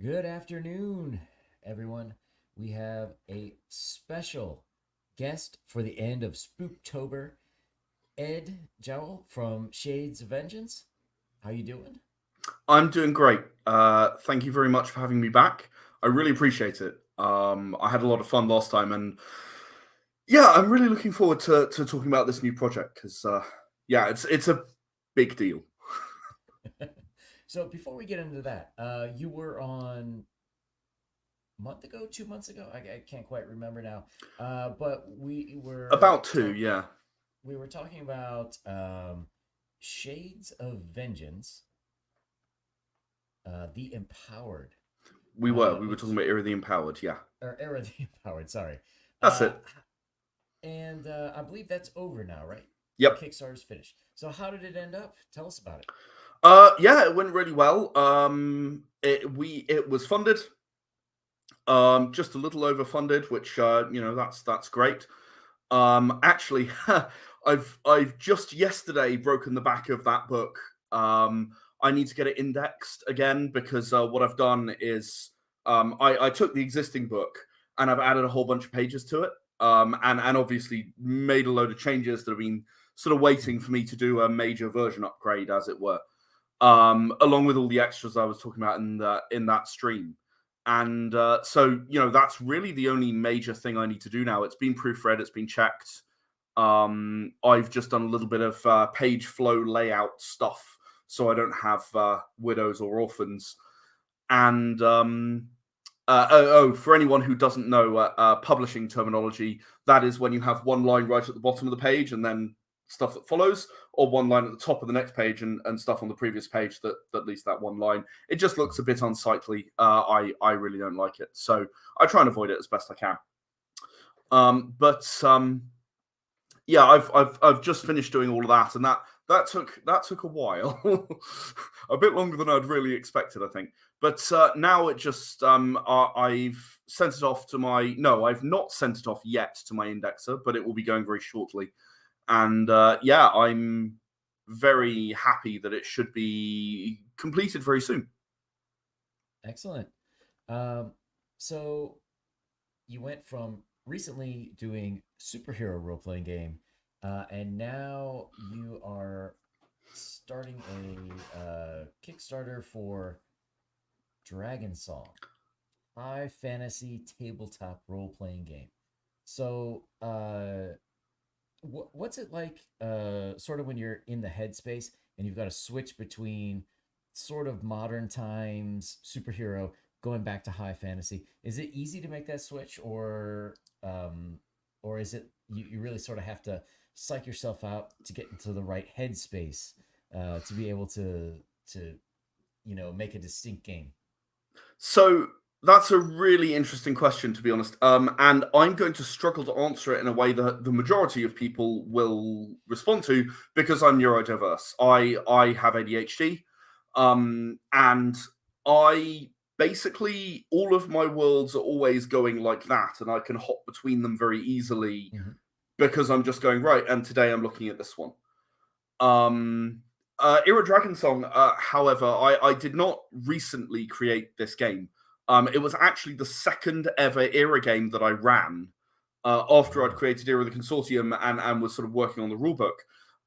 Good afternoon, everyone. We have a special guest for the end of Spooktober, Ed Jowl from Shades of Vengeance. How you doing? I'm doing great. Thank you very much for having me back. I really appreciate it. I had a lot of fun last time, and yeah, I'm really looking forward to talking about this new project because yeah, it's a big deal. So before we get into that, you were on a month ago, 2 months ago. I can't quite remember now. But About two, yeah. we were talking about Shades of Vengeance, the Empowered, We were talking which about Era the Empowered, yeah. or Era the Empowered. Sorry. That's Uh, it. and I believe that's over now, right? The Yep. Kickstarter's finished. So how did it end up? Tell us about it. Yeah, it went really well. It was funded, just a little overfunded, which that's great. Actually, I've just yesterday broken the back of that book. I need to get it indexed again because what I've done is I took the existing book and I've added a whole bunch of pages to it, and obviously made a load of changes that have been sort of waiting for me to do a major version upgrade, as it were, along with all the extras I was talking about in that stream. And so, that's really the only major thing I need to do now. It's been proofread, it's been checked. I've just done a little bit of page flow layout stuff so I don't have widows or orphans. And for anyone who doesn't know publishing terminology, that is when you have one line right at the bottom of the page and then stuff that follows, or one line at the top of the next page and stuff on the previous page that leads that one line. It just looks a bit unsightly. I really don't like it, so I try and avoid it as best I can. But yeah, I've just finished doing all of that, and that took a while, a bit longer than I'd really expected, I think. But now it just I've sent it off to my no, I've not sent it off yet to my indexer, but it will be going very shortly. And yeah, I'm very happy that it should be completed very soon. Excellent. Um, so you went from recently doing superhero role playing game, and now you are starting a Kickstarter for Dragonsong, high fantasy tabletop role playing game. So, what's it like sort of when you're in the headspace and you've got to switch between sort of modern times superhero going back to high fantasy? Is it easy to make that switch, or is it you really sort of have to psych yourself out to get into the right headspace to be able to make a distinct game? So that's a really interesting question, to be honest. And I'm going to struggle to answer it in a way that the majority of people will respond to because I'm neurodiverse. I have ADHD, and I basically all of my worlds are always going like that, and I can hop between them very easily Mhm. because I'm just going right. And today I'm looking at this one. Um, Era Dragonsong, however, I did not recently create this game. It was actually the second ever Era game that I ran after I'd Oh, created Era the Consortium and was sort of working on the rulebook.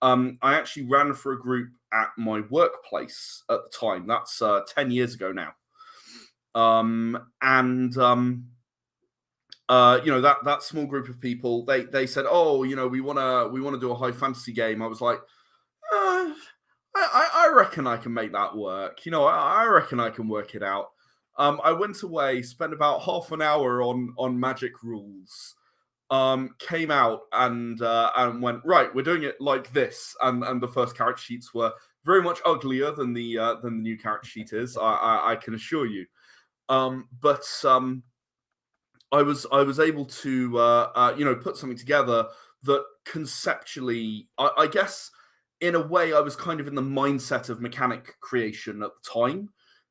I actually ran for a group at my workplace at the time. That's 10 years ago now. And that small group of people, they said, "Oh, we wanna do a high fantasy game." I was like, uh, I reckon I can make that work. I reckon I can work it out. I went away, spent about half an hour on magic rules. Came out and went right. We're doing it like this, and the first character sheets were very much uglier than the new character sheet is. I can assure you. But I was able to put something together that conceptually, I guess, in a way, I was kind of in the mindset of mechanic creation at the time mhm.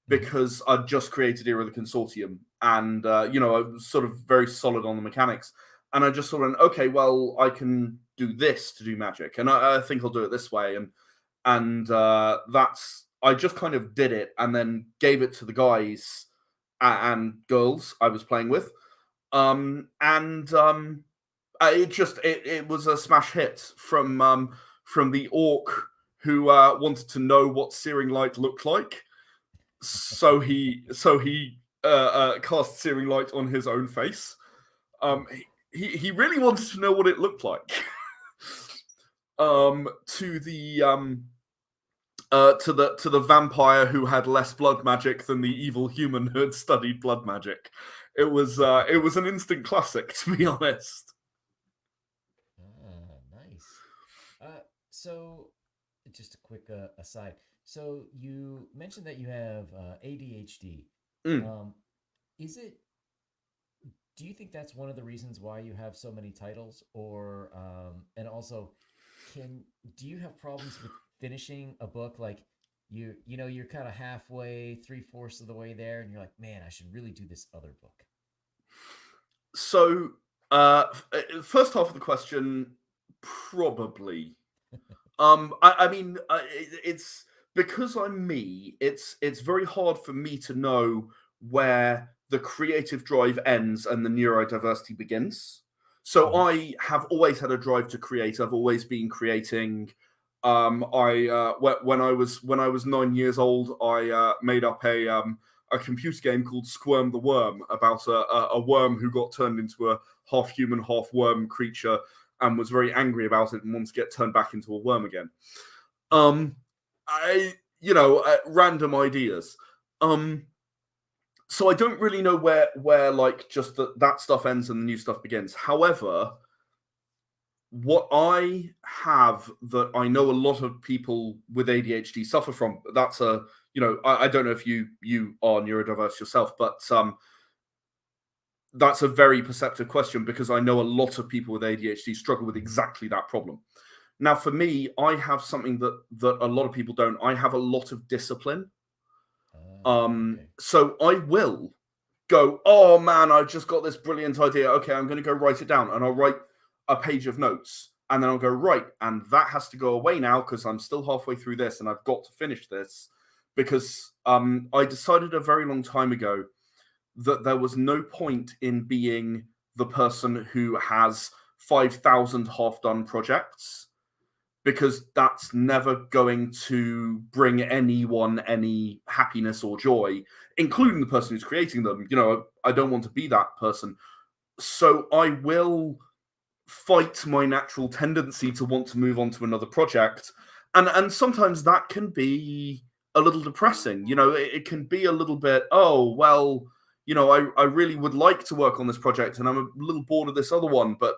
because I'd just created Era of the Consortium, and I was sort of very solid on the mechanics, and I just sort of okay, well, I can do this to do magic, and I think I'll do it this way, and that's I just kind of did it and then gave it to the guys and girls I was playing with, and it was a smash hit from the orc who wanted to know what searing light looked like. So he cast searing light on his own face. He really wanted to know what it looked like. To the to the vampire who had less blood magic than the evil human who had studied blood magic. It was an instant classic, to be honest. Nice. So just a quick aside. So you mentioned that you have ADHD. Mm. Um, is it? Do you think that's one of the reasons why you have so many titles, or and also, can do you have problems with finishing a book? Like you're kind of halfway, three-fourths of the way there, and you're like, man, I should really do this other book. So, first half of the question, probably. I mean, it's because I'm me. It's very hard for me to know where the creative drive ends and the neurodiversity begins. So Mhm. I have always had a drive to create. I've always been creating. When I was 9 years old, I made up a computer game called Squirm the Worm about a worm who got turned into a half human, half worm creature and was very angry about it and wanted to get turned back into a worm again. Um, I, random ideas. Um, so I don't really know where like just that stuff ends and the new stuff begins. However, what I have that I know a lot of people with ADHD suffer from. That's a I don't know if you are neurodiverse yourself, but that's a very perceptive question because I know a lot of people with ADHD struggle with exactly that problem. Now, for me, I have something that a lot of people don't. I have a lot of discipline. Okay. So I will go, oh man, I just got this brilliant idea. Okay, I'm going to go write it down, and I'll write a page of notes, and then I'll go right, and that has to go away now because I'm still halfway through this, and I've got to finish this because I decided a very long time ago that there was no point in being the person who has 5,000 half-done projects because that's never going to bring anyone any happiness or joy, including Right. the person who's creating them. I don't want to be that person. So I will fight my natural tendency to want to move on to another project. And sometimes that can be a little depressing. It can be a little bit, oh, well, I really would like to work on this project and I'm a little bored of this other one, but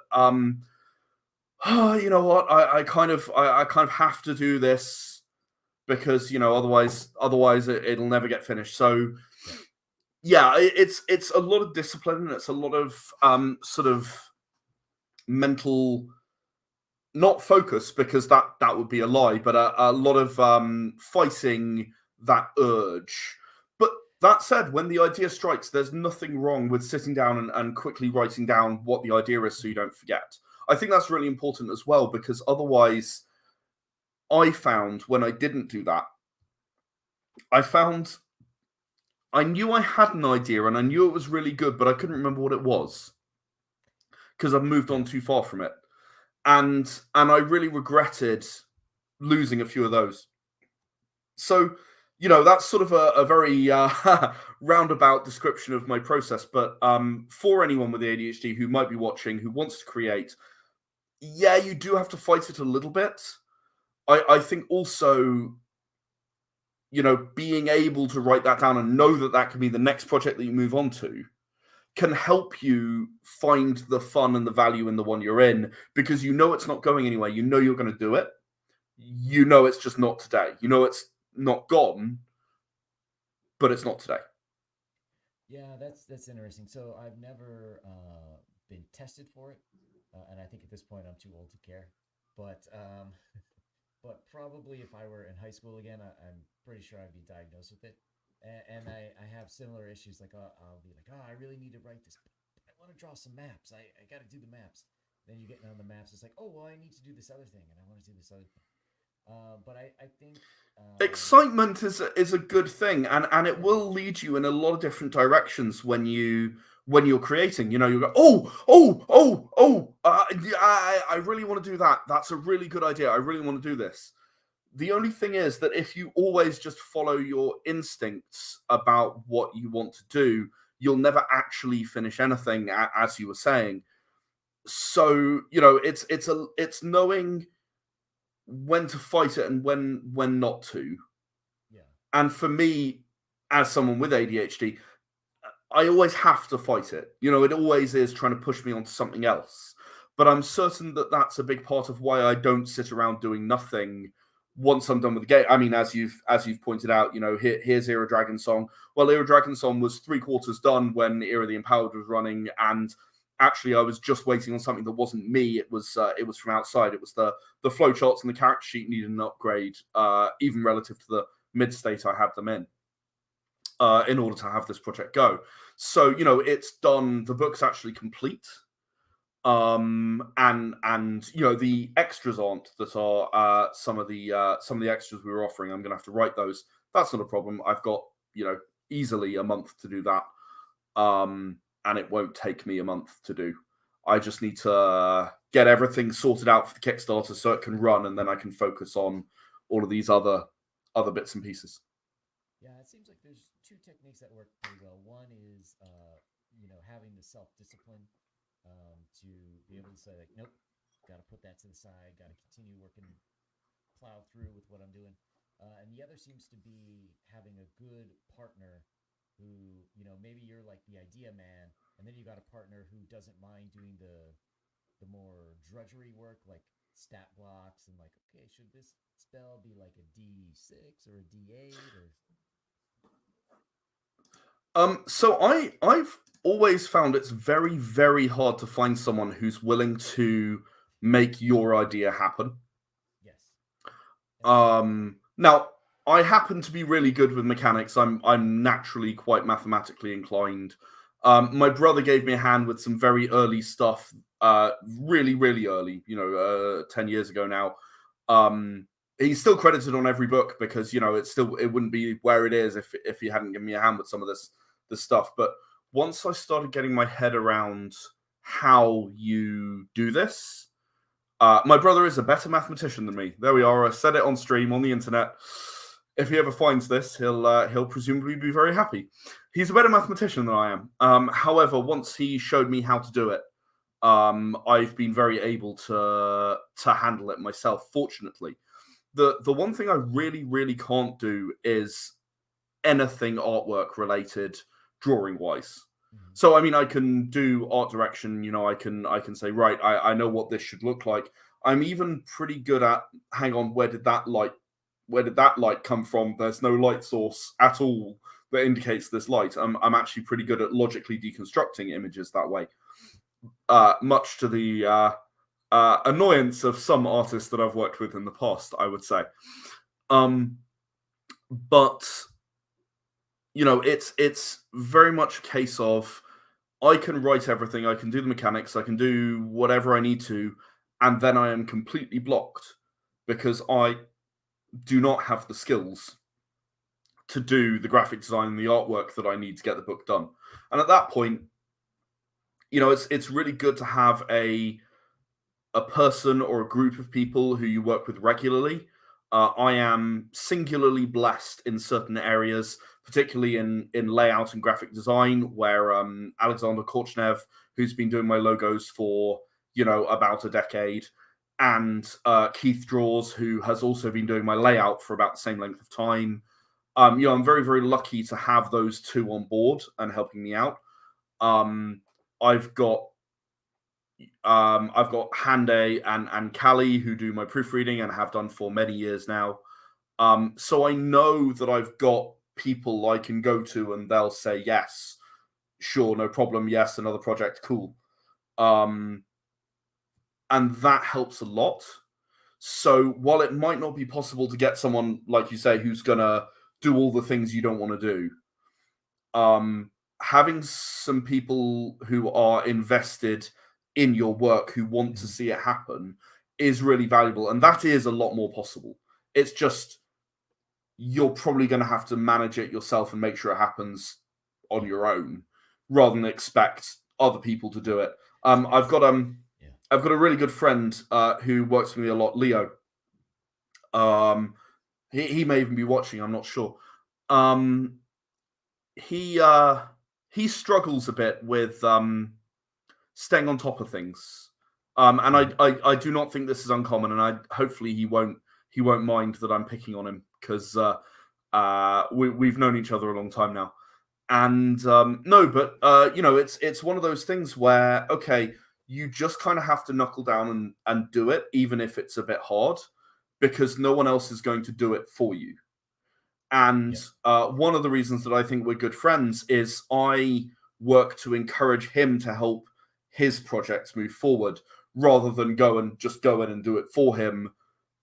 oh, you know what? I kind of have to do this because otherwise it'll never get finished. So Yeah. yeah, it's a lot of discipline and it's a lot of sort of mental, not focus because that would be a lie, but a lot of fighting that urge. But that said, when the idea strikes, there's nothing wrong with sitting down and quickly writing down what the idea is so you don't forget. I think that's really important as well because otherwise, I found when I didn't do that, I found I knew I had an idea and I knew it was really good, but I couldn't remember what it was because I've moved Yeah. on too far from it. And I really regretted losing a few of those. So, that's sort of a very roundabout description of my process. But for anyone with ADHD who might be watching, who wants to create, yeah, you do have to fight it a little bit. I think also, being able to write that down and know that that can be the next project that you move on to can help you find the fun and the value in the one you're in because it's not going anywhere. You're going to do it. It's just not today. It's not gone, but it's not today. Yeah, that's interesting. So I've never been tested for it, and I think at this point I'm too old to care. But but probably if I were in high school again, I'm pretty sure I'd be diagnosed with it. And I have similar issues. Like I'll be like, oh, I really need to write this. I want to draw some maps. I got to do the maps. Then you get on the maps. It's like, oh well, I need to do this other thing, and I want to do this other thing. But I think Excitement is a good thing, and it yeah, will lead you in a lot of different directions when you're creating. You know, you go, oh, yeah, I really want to do that. That's a really good idea. I really want to do this. The only thing is that if you always just follow your instincts about what you want to do, you'll never actually finish anything, as you were saying. So you know, it's knowing when to fight it and when not to. yeah, And for me, as someone with ADHD, I always have to fight it. You know, it always is trying to push me onto something else. But I'm certain that that's a big part of why I don't sit around doing nothing once I'm done with the game. I mean, as you've pointed out, you know, here's Era Dragonsong. Well, Era Dragonsong was three-quarters done when Era the Empowered was running, and actually I was just waiting on something that wasn't me. It was from outside. It was the flowcharts and the character sheet needed an upgrade, even relative to the mid state I had them in order to have this project go. So you know, it's done. The book's actually complete, and you know, the extras aren't that are some of the extras we were offering. I'm going to have to write those. That's not a problem. I've got, you know, easily a month to do that, and it won't take me a month to do. I just need to get everything sorted out for the Kickstarter so it can run, and then I can focus on all of these other bits and pieces. yeah. It seems like there's two techniques that work pretty well. One is, having the self discipline to be able to say like, nope, got to put that to the side, got to continue working, plow through with what I'm doing. And the other seems to be having a good partner who, maybe you're like the idea man, and then you got a partner who doesn't mind doing the more drudgery work, like stat blocks and like, okay, should this spell be like a D6 or a D8 or So I've always found it's very very hard to find someone who's willing to make your idea happen. yes, and Now I happen to be really good with mechanics. I'm naturally quite mathematically inclined. My brother gave me a hand with some very early stuff, really really early. You know, 10 years ago now. Um, he's still credited on every book because you know it wouldn't be where it is if he hadn't given me a hand with some of this stuff. But once I started getting my head around how you do this, my brother is a better mathematician than me. There we are. I said it on stream on the internet. If he ever finds this, he'll presumably be very happy. He's a better mathematician than I am. However, once he showed me how to do it, I've been very able to handle it myself. Fortunately, the one thing I really really can't do is anything artwork related, drawing wise. mhm. So I mean, I can do art direction. You know, I can say, right, I know what this should look like. I'm even pretty good at, hang on, where did that light come from? There's no light source at all that indicates this light. I'm actually pretty good at logically deconstructing images that way. Much to the annoyance of some artists that I've worked with in the past, I would say. Um, but you know, it's very much a case of I can write everything, I can do the mechanics, I can do whatever I need to, and then I am completely blocked because I do not have the skills to do the graphic design and the artwork that I need to get the book done. And at that point, you know, it's really good to have a person or a group of people who you work with regularly. I am singularly blessed in certain areas, particularly in layout and graphic design, where Alexander Korchnev, who's been doing my logos for about a decade, and Keith Draws, who has also been doing my layout for about the same length of time. I'm very very lucky to have those two on board and helping me out. Um, I've got Hande and Callie who do my proofreading and have done for many years now. So I know that I've got people I can go to and they'll say yes, sure, no problem, yes, another project, cool. Um, and that helps a lot. So while it might not be possible to get someone like you say who's gonna do all the things you don't want to do, um, having some people who are invested in your work who want to Mhm. see it happen is really valuable, and that is a lot more possible. It's just you're probably going to have to manage it yourself and make sure it happens on your own, rather than expect other people to do it. I've got Yeah. I've got a really good friend who works with me a lot, Leo. Um, he may even be watching. I'm not sure. Um, he uh, he struggles a bit with staying on top of things. And Mhm. I do not think this is uncommon, and I hopefully he won't mind that I'm picking on him because we've known each other a long time now. And no, but it's one of those things where okay, you just kind of have to knuckle down and do it, even if it's a bit hard, because no one else is going to do it for you. And Yep. one of the reasons that I think we're good friends is I work to encourage him to help his projects move forward rather than go in and do it for him.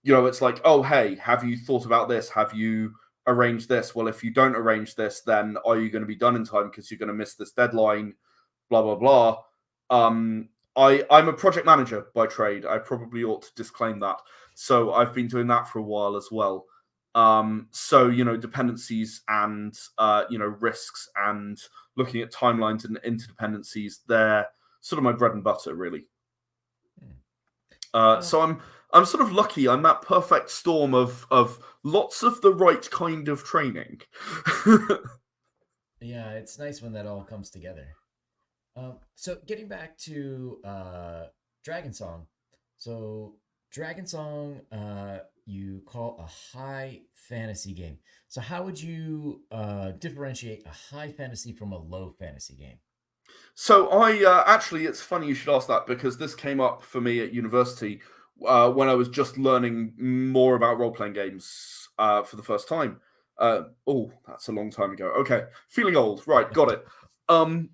It's like, oh, hey, have you thought about this? Have you arranged this? Well, if you don't arrange this, then are you going to be done in time because you're going to miss this deadline? Blah, blah, blah. I'm a project manager by trade. I probably ought to disclaim that. So I've been doing that for a while as well. So dependencies and risks and looking at timelines and interdependencies, they're sort of my bread and butter, really. Hmm. So I'm sort of lucky. I'm that perfect storm of lots of the right kind of training. Yeah, it's nice when that all comes together. So getting back to Dragonsong. So Dragonsong, you call a high fantasy game. So how would you differentiate a high fantasy from a low fantasy game? So I actually, it's funny you should ask that because this came up for me at university when I was just learning more about role playing games for the first time. Oh, that's a long time ago. Okay, feeling old. Right, got it. Um,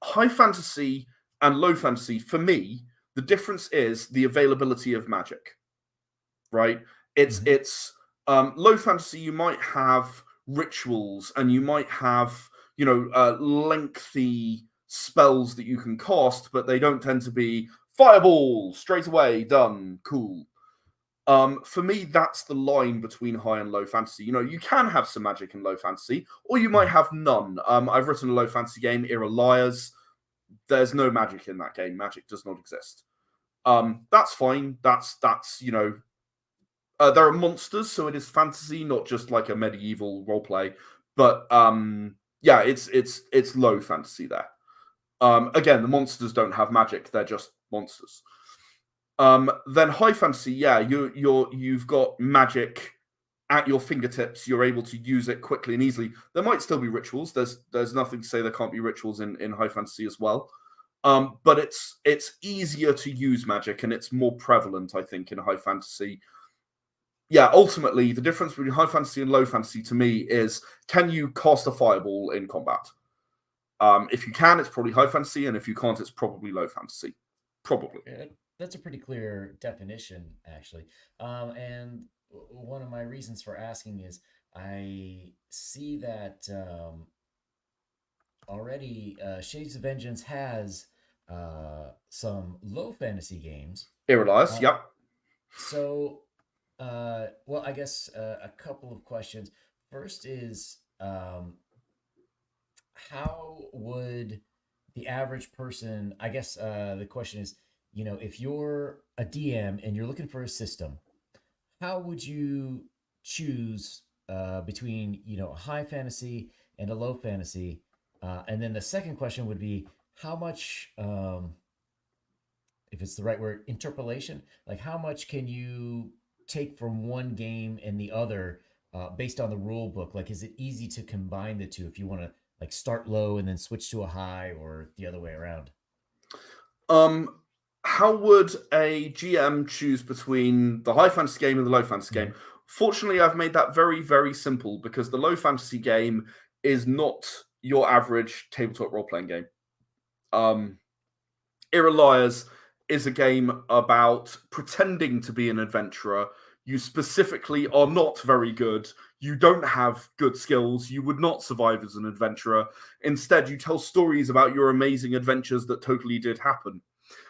High fantasy and low fantasy, for me, the difference is the availability of magic. Right? Hmm. It's low fantasy. You might have rituals and you might have lengthy spells that you can cast, but they don't tend to be fireball straight away done. Cool. For me, that's the line between high and low fantasy. You can have some magic in low fantasy, or you might Hmm. have none. I've written a low fantasy game, Era Liars. There's no magic in that game. Magic does not exist. That's fine. There are monsters, so it is fantasy, not just like a medieval roleplay. But yeah, it's low fantasy there. Again, the monsters don't have magic; they're just monsters. Then high fantasy, yeah, you've got magic at your fingertips. You're able to use it quickly and easily. There might still be rituals. There's nothing to say there can't be rituals in high fantasy as well. But it's easier to use magic and it's more prevalent, I think, in high fantasy. Yeah, ultimately, the difference between high fantasy and low fantasy to me is can you cast a fireball in combat? If you can, it's probably high fantasy, and if you can't, it's probably low fantasy. Probably. Yeah, that's a pretty clear definition, actually. And one of my reasons for asking is I see that already Shades of Vengeance has some low fantasy games. Irelias, Uh, yep. so, well, I guess a couple of questions. First is how would the average person, I guess the question is, if you're a DM and you're looking for a system, how would you choose between, a high fantasy and a low fantasy? And then the second question would be how much, if it's the right word, interpolation, like how much can you take from one game and the other based on the rule book? Like, is it easy to combine the two if you want to like start low and then switch to a high or the other way around? Um, how would a GM choose between the high fantasy game and the low fantasy Mm-hmm. game? Fortunately, I've made that very, very simple because the low fantasy game is not your average tabletop role playing game. Um, Era Liars is a game about pretending to be an adventurer. You specifically are not very good. You don't have good skills. You would not survive as an adventurer. Instead, you tell stories about your amazing adventures that totally did happen.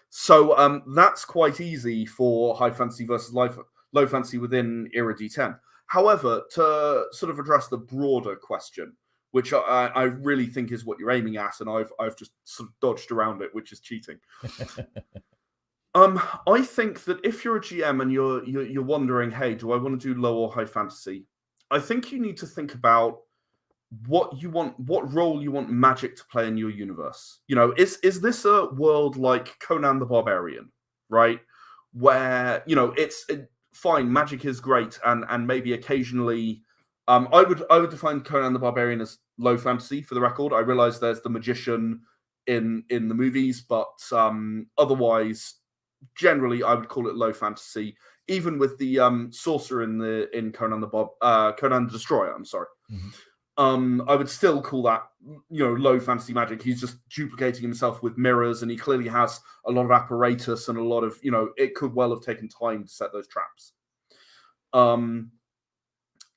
So that's quite easy for high fantasy versus low fantasy within Era D10. However, to sort of address the broader question, which I really think is what you're aiming at, and I've just sort of dodged around it, which is cheating. I think that if you're a GM and you're wondering, hey, do I want to do low or high fantasy? I think you need to think about what you want, what role you want magic to play in your universe. You know, is this a world like Conan the Barbarian, right? Where it's fine, magic is great, and maybe occasionally, I would define Conan the Barbarian as low fantasy. For the record, I realize there's the magician in the movies, but otherwise, generally, I would call it low fantasy. Even with the sorcerer in Conan Conan the Destroyer. I'm sorry. Mm-hmm. I would still call that, low fantasy magic. He's just duplicating himself with mirrors, and he clearly has a lot of apparatus and a lot of, it could well have taken time to set those traps.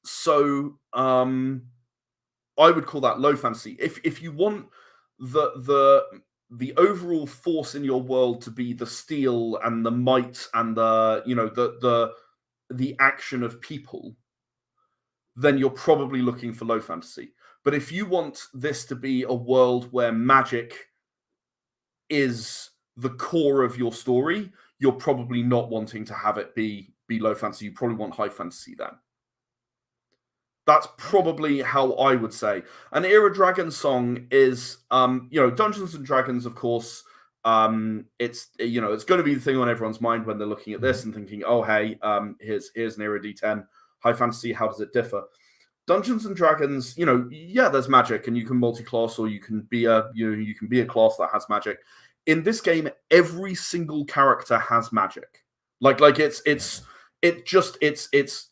So I would call that low fantasy. If you want the overall force in your world to be the steel and the might and the action of people, then you're probably looking for low fantasy. But if you want this to be a world where magic is the core of your story, you're probably not wanting to have it be low fantasy. You probably want high fantasy then. That's probably how I would say. And Era Dragonsong is, Dungeons and Dragons, of course. It's going to be the thing on everyone's mind when they're looking at this and thinking, oh, hey, here's an Era D10. High fantasy, how does it differ? Dungeons and Dragons, there's magic, and you can multi-class, or you can be a class that has magic. In this game, every single character has magic. Like it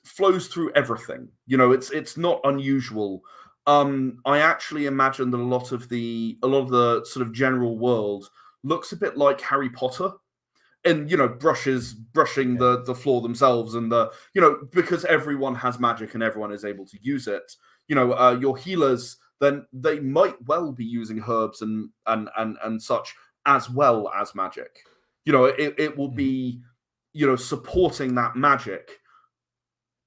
flows through everything. It's not unusual. I actually imagine that a lot of the sort of general world looks a bit like Harry Potter. And brushing the floor themselves, and because everyone has magic and everyone is able to use it. Your healers, then they might well be using herbs and such as well as magic. It will be supporting that magic,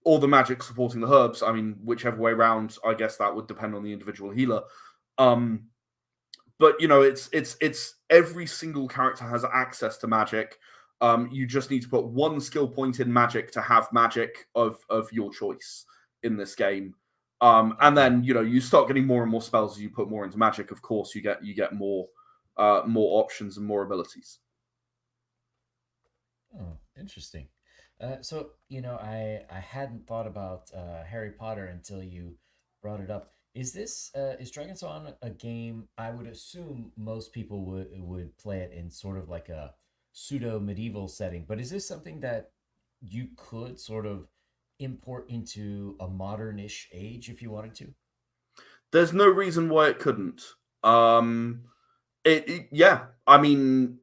or the magic supporting the herbs. I mean, whichever way around, I guess that would depend on the individual healer. But it's every single character has access to magic. You just need to put one skill point in magic to have magic of your choice in this game. And then you start getting more and more spells as you put more into magic. Of course, you get more options and more abilities. Oh, interesting. So I hadn't thought about Harry Potter until you brought it up. Is Dragonsong a game? I would assume most people would play it in sort of like a pseudo medieval setting, but is this something that you could sort of import into a modern-ish age if you wanted to? There's no reason why it couldn't. Yeah, I mean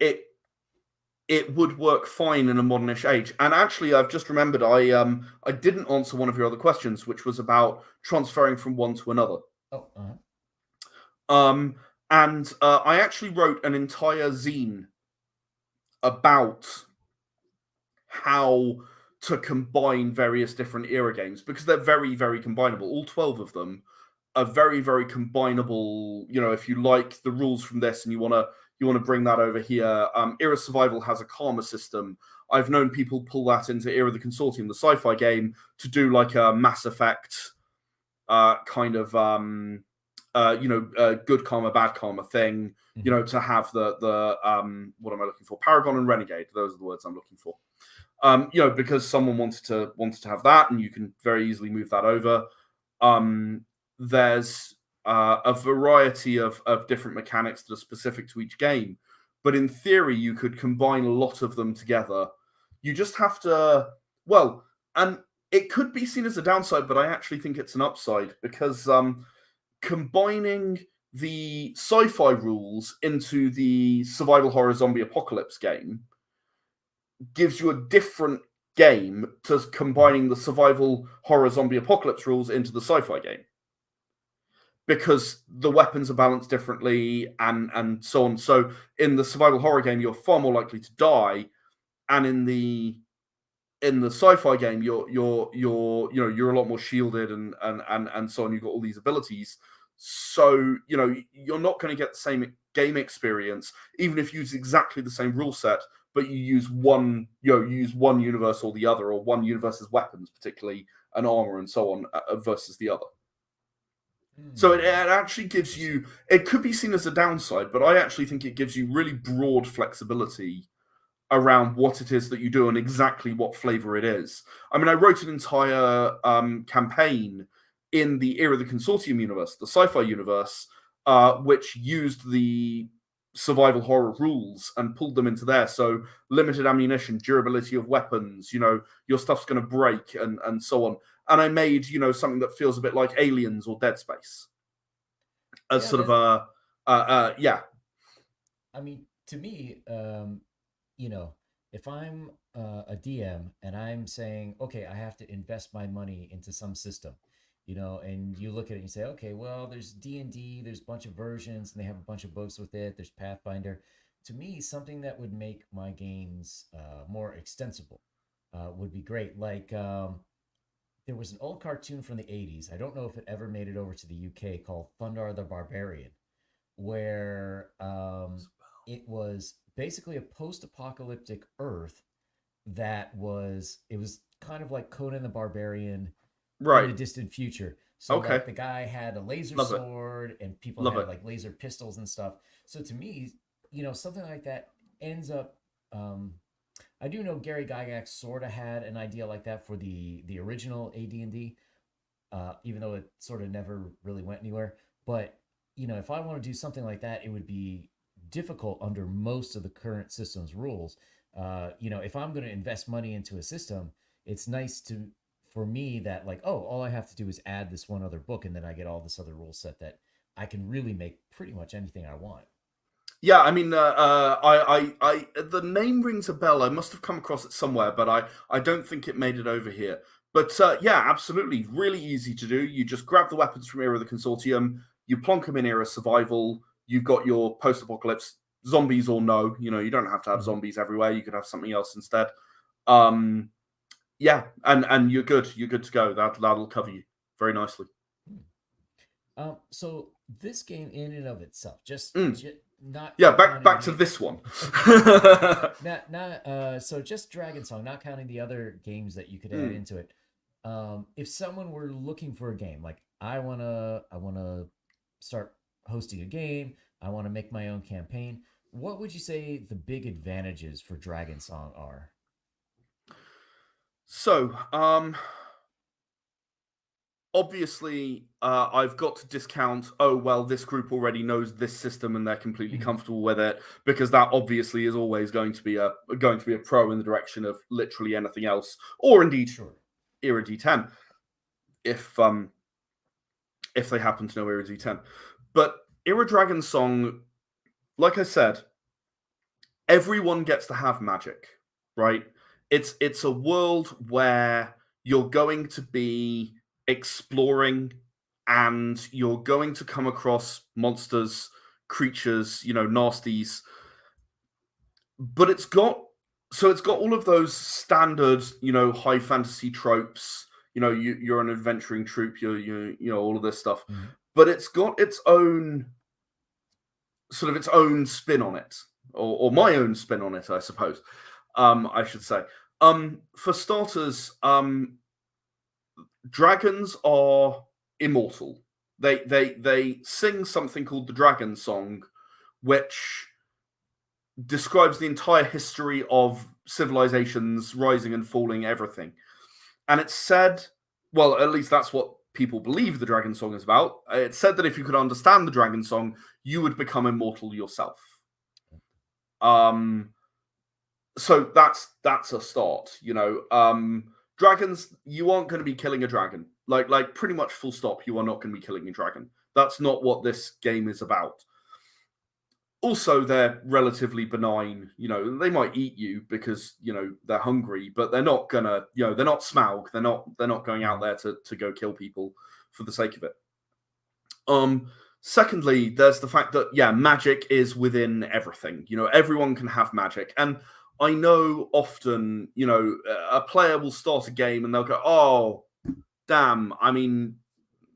it would work fine in a modernish age. And actually, I've just remembered I didn't answer one of your other questions, which was about transferring from one to another. Oh, and I actually wrote an entire zine about how to combine various different era games, because they're very, very combinable. All 12 of them are very, very combinable. If you like the rules from this and you want to bring that over here. Era Survival has a karma system. I've known people pull that into Era the Consortium, the sci-fi game, to do like a Mass Effect kind of good karma, bad karma thing. To have the what am I looking for? Paragon and Renegade. Those are the words I'm looking for. Because someone wanted to have that, and you can very easily move that over. There's a variety of different mechanics that are specific to each game, but in theory, you could combine a lot of them together. You just have to, and it could be seen as a downside, but I actually think it's an upside, because combining the sci-fi rules into the survival horror zombie apocalypse game gives you a different game to combining the survival horror zombie apocalypse rules into the sci-fi game, because the weapons are balanced differently and so on. So in the survival horror game, you're far more likely to die, and in the in the sci-fi game, you're a lot more shielded and so on. You've got all these abilities, so you're not going to get the same game experience, even if you use exactly the same rule set, but you use one universe or the other, or one universe's weapons, particularly an armor and so on, versus the other. So it actually gives you. It could be seen as a downside, but I actually think it gives you really broad flexibility around what it is that you do and exactly what flavor it is. I mean, I wrote an entire campaign in the Era of the Consortium universe, the sci-fi universe, which used the survival horror rules and pulled them into there. So limited ammunition, durability of weapons, your stuff's going to break and so on. And I made, something that feels a bit like Aliens or Dead Space as Yeah, sort of a, yeah. I mean, to me, if I'm a DM and I'm saying, okay, I have to invest my money into some system, and you look at it and you say, okay, well, there's D&D, there's a bunch of versions, and they have a bunch of books with it. There's Pathfinder. To me, something that would make my games more extensible would be great. Like there was an old cartoon from the 80s. I don't know if it ever made it over to the UK, called Thundar the Barbarian, where it was basically a post-apocalyptic Earth it was kind of like Conan the Barbarian in Right. the distant future. So Okay. like the guy had a laser Love it. sword and people Love had it. like laser pistols and stuff. So to me, something like that ends up I do know Gary Gygax sort of had an idea like that for the original AD&D, even though it sort of never really went anywhere. But if I want to do something like that, it would be difficult under most of the current system's rules. If I'm going to invest money into a system, it's nice for me that like, oh, all I have to do is add this one other book, and then I get all this other rule set that I can really make pretty much anything I want. Yeah, I mean, the name rings a bell. I must have come across it somewhere, but I don't think it made it over here. But yeah, absolutely, really easy to do. You just grab the weapons from Era of the Consortium, you plonk them in Era Survival. You've got your post-apocalypse zombies or no. You don't have to have Mm-hmm. zombies everywhere. You could have something else instead. Um, yeah, and you're good. You're good to go. That'll cover you very nicely. So this game in and of itself, Mm. not Yeah, back counting to this one. not so just Dragonsong, not counting the other games that you could add Mm. into it. If someone were looking for a game, like I wanna start hosting a game, I want to make my own campaign. What would you say the big advantages for Dragonsong are? So, obviously, I've got to discount, oh, well, this group already knows this system and they're completely Mhm. comfortable with it, because that obviously is always going to be a pro in the direction of literally anything else, or indeed Sure. Era D10, if they happen to know Era D10. But Era Dragon Song, like I said, everyone gets to have magic, right? It's a world where you're going to be exploring, and you're going to come across monsters, creatures, nasties. But it's got all of those standard, high fantasy tropes. You're an adventuring troupe. You're all of this stuff, Mhm. but it's got its own spin on it, or my own spin on it, I suppose. I should say. For starters, dragons are immortal. They sing something called the Dragon Song, which describes the entire history of civilizations rising and falling, everything. And it's said, well, at least that's what people believe the Dragon Song is about. It's said that if you could understand the Dragon Song, you would become immortal yourself. Um, so that's a start. Dragons, you aren't going to be killing a dragon. Like pretty much full stop. You are not going to be killing a dragon. That's not what this game is about. Also, they're relatively benign. They might eat you because they're hungry, but they're not gonna. They're not Smaug. They're not going out Mhm. there to go kill people for the sake of it. Secondly, there's the fact that magic is within everything. Everyone can have magic, and I know often, a player will start a game and they'll go, "Oh, damn! I mean,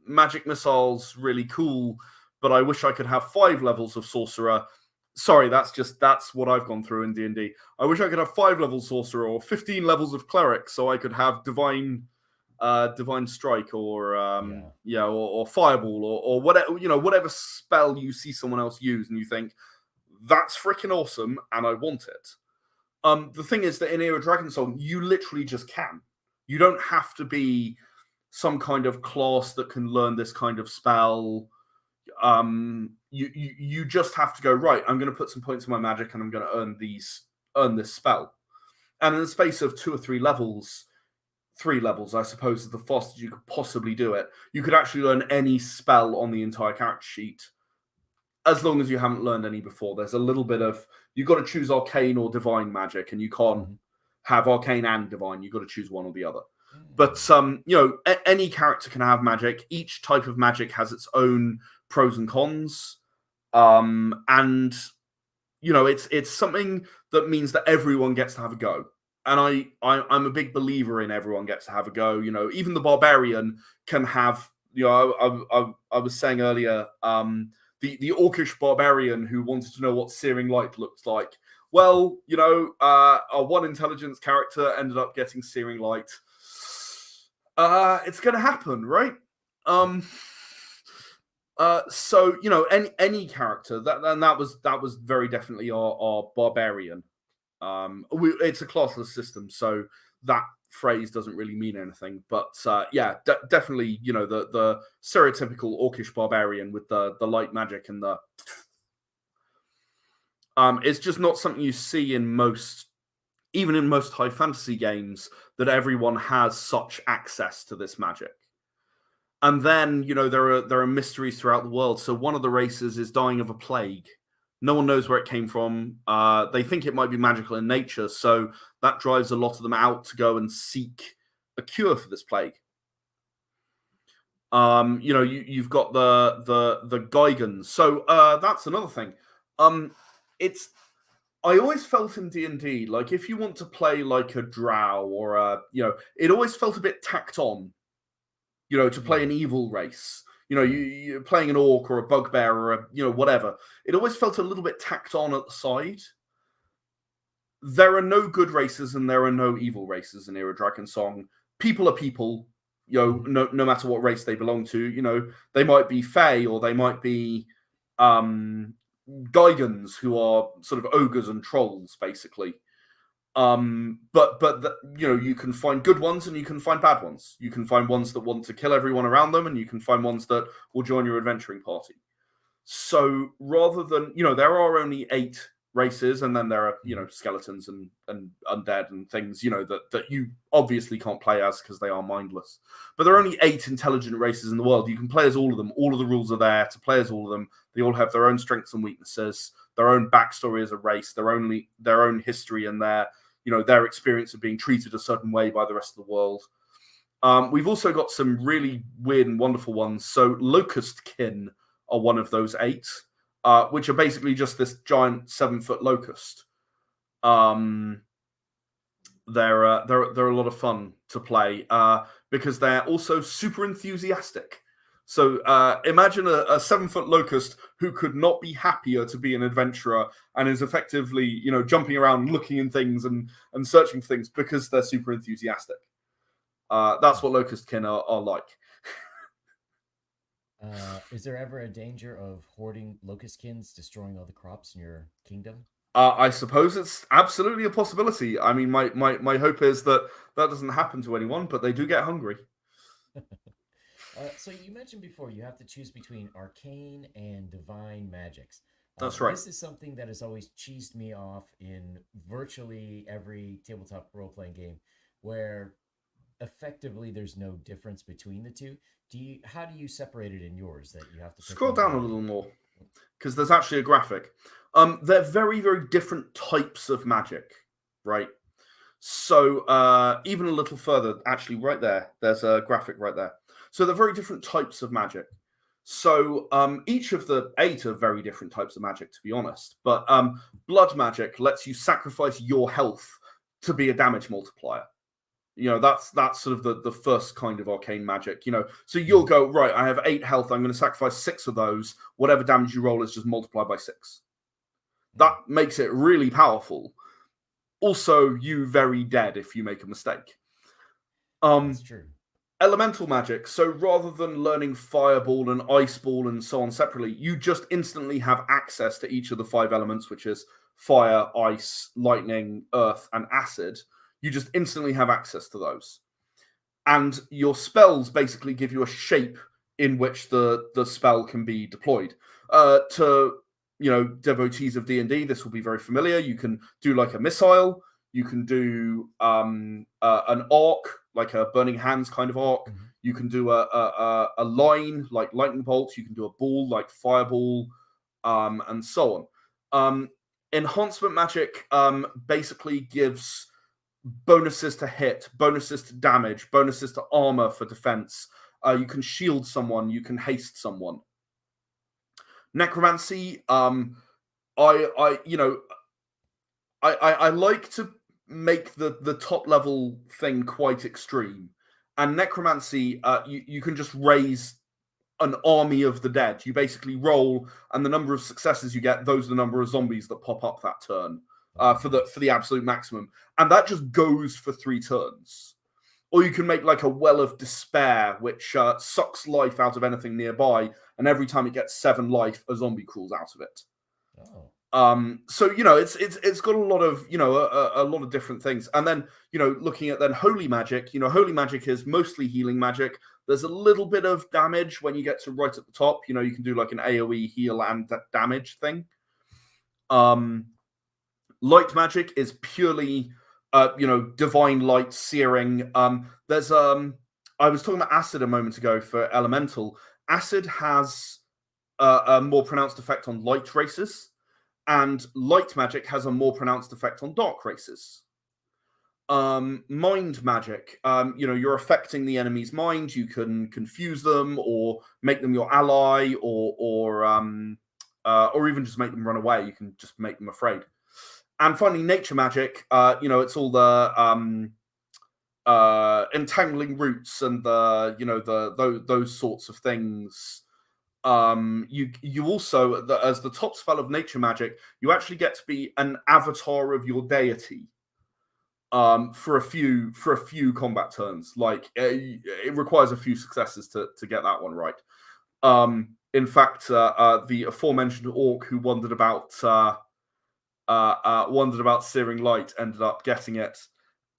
magic missiles really cool, but I wish I could have 5 levels of sorcerer." Sorry, that's what I've gone through in D&D. I wish I could have 5 levels sorcerer or 15 levels of cleric, so I could have divine strike or Yeah. or fireball or whatever, whatever spell you see someone else use and you think that's freaking awesome and I want it. The thing is that in Era Dragonsong, you literally just can. You don't have to be some kind of class that can learn this kind of spell. You just have to go, right, I'm going to put some points in my magic and I'm going to earn this spell. And in the space of 2 or 3 levels, I suppose, is the fastest you could possibly do it. You could actually learn any spell on the entire character sheet, as long as you haven't learned any before. There's a little bit of, you've got to choose arcane or divine magic, and you can't have arcane and divine. You've got to choose one or the other. But any character can have magic. Each type of magic has its own pros and cons, and it's something that means that everyone gets to have a go. And I'm a big believer in everyone gets to have a go. Even the barbarian can have. I was saying earlier, the orcish barbarian who wanted to know what searing light looks like. Well, our one intelligence character ended up getting searing light. It's going to happen, right? So any character that was very definitely our barbarian. It's a classless system, so that phrase doesn't really mean anything. But definitely, the stereotypical orcish barbarian with the light magic and the it's just not something you see even in most high fantasy games, that everyone has such access to this magic. And then, there are mysteries throughout the world. So one of the races is dying of a plague. No one knows where it came from. They think it might be magical in nature, so that drives a lot of them out to go and seek a cure for this plague. You've got the Geigans. So that's another thing. I always felt in D&D, like if you want to play like a drow or it always felt a bit tacked on, to play an evil race. You're playing an orc or a bugbear or a, whatever. It always felt a little bit tacked on at the side. There are no good races and there are no evil races in Era Dragonsong. People are people, no matter what race they belong to. They might be Fae or they might be Geigans, who are sort of ogres and trolls, basically. You can find good ones and you can find bad ones. You can find ones that want to kill everyone around them, and you can find ones that will join your adventuring party. So rather than, there are only 8 races, and then there are, skeletons and undead and things, that you obviously can't play as because they are mindless. But there are only 8 intelligent races in the world. You can play as all of them. All of the rules are there to play as all of them. They all have their own strengths and weaknesses, their own backstory as a race, their own history, and their experience of being treated a certain way by the rest of the world. We've also got some really weird and wonderful ones. So Locust Kin are one of those 8, which are basically just this giant 7-foot locust. They're a lot of fun to play because they're also super enthusiastic. So imagine a 7-foot locust who could not be happier to be an adventurer and is effectively, jumping around, looking in things and searching for things because they're super enthusiastic. That's what locust kin are like. Is there ever a danger of hoarding locustkins destroying all the crops in your kingdom? I suppose it's absolutely a possibility. I mean, my hope is that doesn't happen to anyone, but they do get hungry. So you mentioned before you have to choose between arcane and divine magics. That's right. This is something that has always cheesed me off in virtually every tabletop role-playing game, where effectively there's no difference between the two. How do you separate it in yours that you have to Scroll down a little more, because there's actually a graphic. They're very, very different types of magic, right? So even a little further, actually, right there's a graphic right there. So they're very different types of magic. So each of the 8 are very different types of magic, to be honest. But blood magic lets you sacrifice your health to be a damage multiplier. That's sort of the first kind of arcane magic. So you'll go, right, I have 8 health, I'm going to sacrifice 6 of those. Whatever damage you roll is just multiplied by 6. That makes it really powerful. Also, you very dead if you make a mistake. That's true. Elemental magic. So rather than learning fireball and ice ball and so on separately, you just instantly have access to each of the 5 elements, which is fire, ice, lightning, earth, and acid. You just instantly have access to those. And your spells basically give you a shape in which the spell can be deployed. To devotees of D&D, this will be very familiar. You can do like a missile. You can do an arc, like a burning hands kind of arc. Mm-hmm. You can do a line like lightning bolts. You can do a ball like fireball, and so on. Enhancement magic basically gives bonuses to hit, bonuses to damage, bonuses to armor for defense. You can shield someone. You can haste someone. Necromancy. I like to make the top level thing quite extreme, and necromancy. You can just raise an army of the dead. You basically roll, and the number of successes you get, those are the number of zombies that pop up that turn. For the absolute maximum, and that just goes for 3 turns. Or you can make like a well of despair, which sucks life out of anything nearby, and every time it gets 7 life, a zombie crawls out of it. So it's got a lot of a lot of different things, and then looking at then holy magic. Holy magic is mostly healing magic. There's a little bit of damage when you get to right at the top. You can do like an AOE heal and damage thing. Light magic is purely, divine light, searing. There's I was talking about acid a moment ago for elemental. Acid has a more pronounced effect on light races, and light magic has a more pronounced effect on dark races. Mind magic, you're affecting the enemy's mind. You can confuse them or make them your ally, or even just make them run away. You can just make them afraid. And finally, nature magic. It's all the entangling roots and those sorts of things. You also, as the top spell of nature magic, you actually get to be an avatar of your deity. For a few combat turns. Like it requires a few successes to get that one right. In fact, the aforementioned orc who wondered about searing light ended up getting it,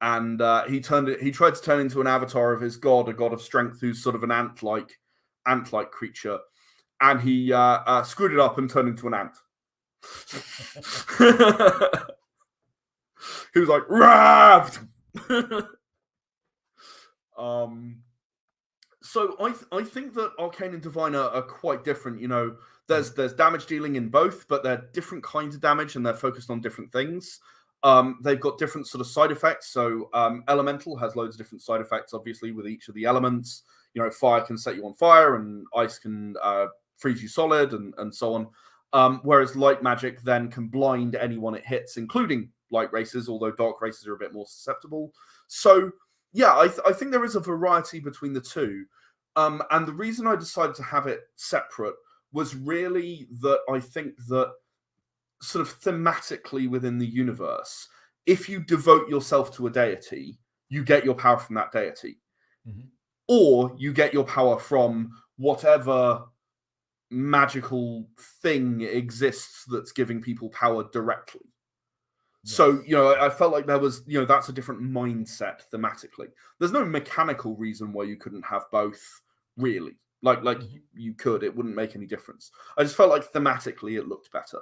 and he tried to turn into an avatar of his god, a god of strength, who's sort of an ant-like creature, and he screwed it up and turned into an ant. He was like, "Raft!" So I think that Arcane and Divine are quite different. There's damage dealing in both, but they're different kinds of damage, and they're focused on different things. They've got different sort of side effects. So Elemental has loads of different side effects, obviously, with each of the elements. Fire can set you on fire, and ice can freeze you solid, and so on. Whereas light magic then can blind anyone it hits, including light races, although dark races are a bit more susceptible. So yeah, I think there is a variety between the two. And the reason I decided to have it separate was really that I think that sort of thematically within the universe, if you devote yourself to a deity, you get your power from that deity. Mm-hmm. Or you get your power from whatever magical thing exists that's giving people power directly. Yes. So, I felt like there was, that's a different mindset thematically. There's no mechanical reason why you couldn't have both, really. Like mm-hmm. you could, it wouldn't make any difference. I just felt like thematically it looked better.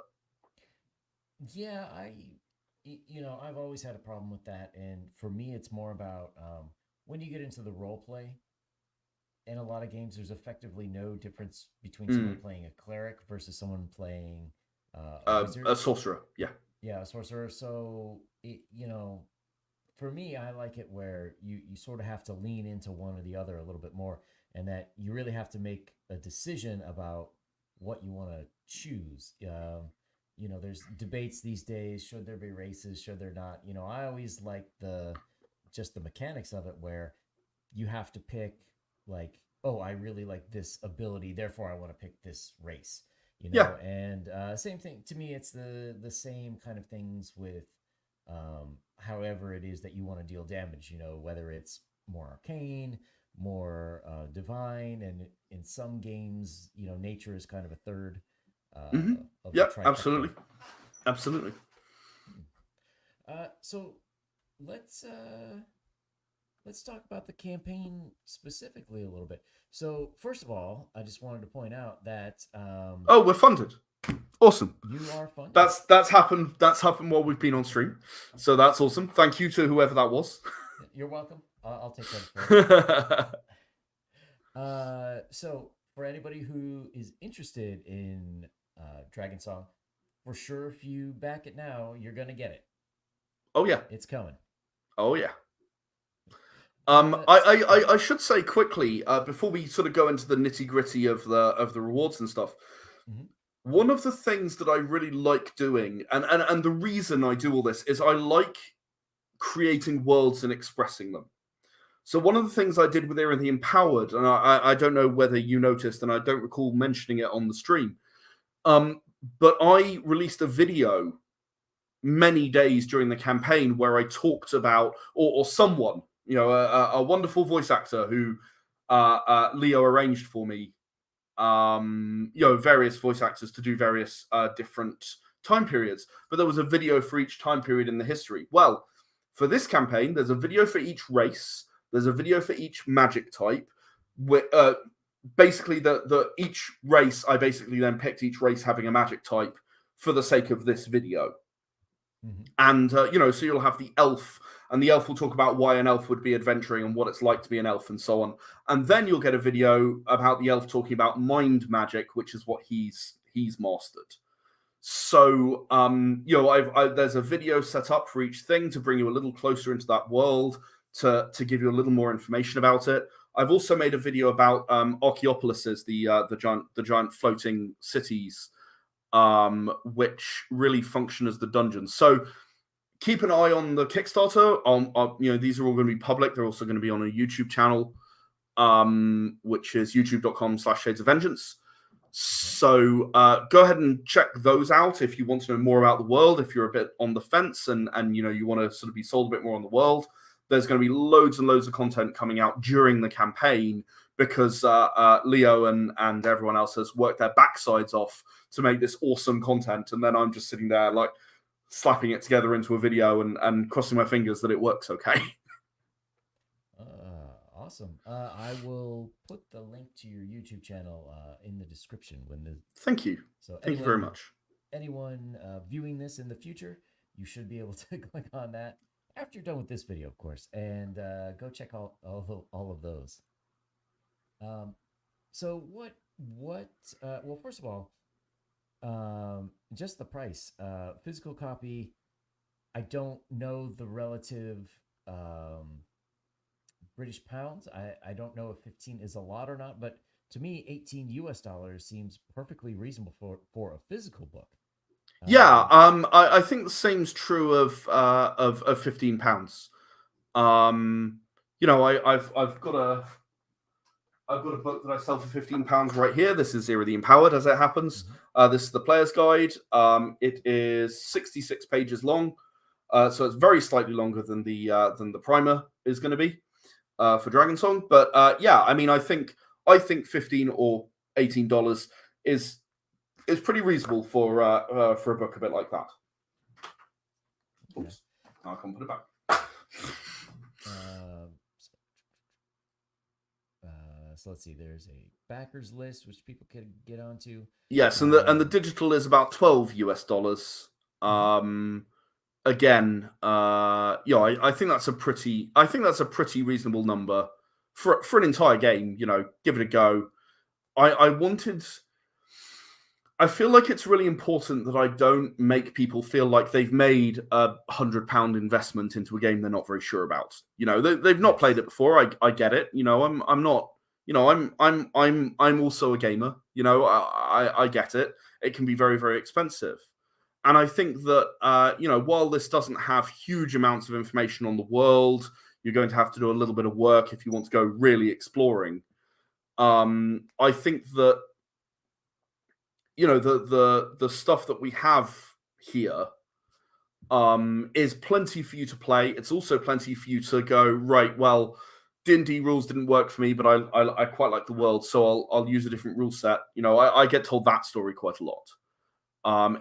Yeah, I've always had a problem with that. And for me, it's more about when you get into the role play, in a lot of games, there's effectively no difference between someone playing a cleric versus someone playing a wizard. A sorcerer, yeah. Yeah, a sorcerer. So, for me, I like it where you sort of have to lean into one or the other a little bit more. and that you really have to make a decision about what you want to choose. There's debates these days. Should there be races? Should there not? I always like the mechanics of it, where you have to pick, like, oh, I really like this ability, therefore I want to pick this race. Yeah. And same thing to me. It's the same kind of things with however it is that you want to deal damage. Whether it's more arcane, more divine, and in some games, nature is kind of a third Hmm. of the Yep. trifecta. Absolutely. Absolutely. So let's uh, let's talk about the campaign specifically a little bit. So first of all, I just wanted to point out that Oh, we're funded. Awesome. you are funded. That's happened. That's happened while we've been on stream. So that's awesome. Thank you to whoever that was. You're welcome. I'll take credit for it. So for anybody who is interested in Dragonsong, for sure, if you back it now, you're gonna get it. Oh yeah. It's coming. Oh yeah. Uh, I should say quickly before we sort of go into the nitty gritty of the rewards and stuff. Mhm. One of the things that I really like doing, and the reason I do all this, is I like creating worlds and expressing them. So one of the things I did with Era the Empowered, and I don't know whether you noticed, and I don't recall mentioning it on the stream, but I released a video many days during the campaign where I talked about, or someone, a wonderful voice actor who Leo arranged for me, various voice actors to do various different time periods. But there was a video for each time period in the history. Well, for this campaign, there's a video for each race. There's a video for each magic type. Basically, the each race, I basically then picked each race having a magic type for the sake of this video. Mhm. And so you'll have the elf, and the elf will talk about why an elf would be adventuring and what it's like to be an elf and so on. And then you'll get a video about the elf talking about mind magic, which is what he's mastered. So there's a video set up for each thing to bring you a little closer into that world, to give you a little more information about it. I've also made a video about Archaeopolises, the giant floating cities, which really function as the dungeons. So keep an eye on the Kickstarter. These are all going to be public. They're also going to be on a YouTube channel, which is youtube.com/Shades of Vengeance. So go ahead and check those out if you want to know more about the world. If you're a bit on the fence and you want to sort of be sold a bit more on the world, there's going to be loads and loads of content coming out during the campaign, because Leo and everyone else has worked their backsides off to make this awesome content, and then I'm just sitting there like slapping it together into a video and crossing my fingers that it works okay. Awesome. I will put the link to your YouTube channel in the description Thank you. So Thank you very much. Anyone viewing this in the future, you should be able to click on that after you're done with this video, of course, and go check out all of those. So what? Well, first of all, just the price. Physical copy. I don't know the relative British pounds. I don't know if 15 is a lot or not, but to me, $18 seems perfectly reasonable for a physical book. Yeah, I think the same's true of £15. I've got a book that I sell for £15 right here. This is Era the Empowered, as it happens. Mm-hmm. This is the player's guide. It is 66 pages long, so it's very slightly longer than the primer is going to be for Dragonsong. But yeah, I mean, I think $15 or $18 is pretty reasonable for a book a bit like that. Okay. Oops, I can't put it back. So let's see. There's a backers list which people could get onto. Yes, and the digital is about $12. Again, I think that's a pretty reasonable number for an entire game. Give it a go. I feel like it's really important that I don't make people feel like they've made a £100 investment into a game they're not very sure about. They've not played it before. I get it. I'm not I'm also a gamer. I get it. It can be very, very expensive. And I think that while this doesn't have huge amounts of information on the world, you're going to have to do a little bit of work if you want to go really exploring. I think that the stuff that we have here is plenty for you to play. It's also plenty for you to go, right, well, D&D rules didn't work for me, but I quite like the world, so I'll use a different rule set. I get told that story quite a lot.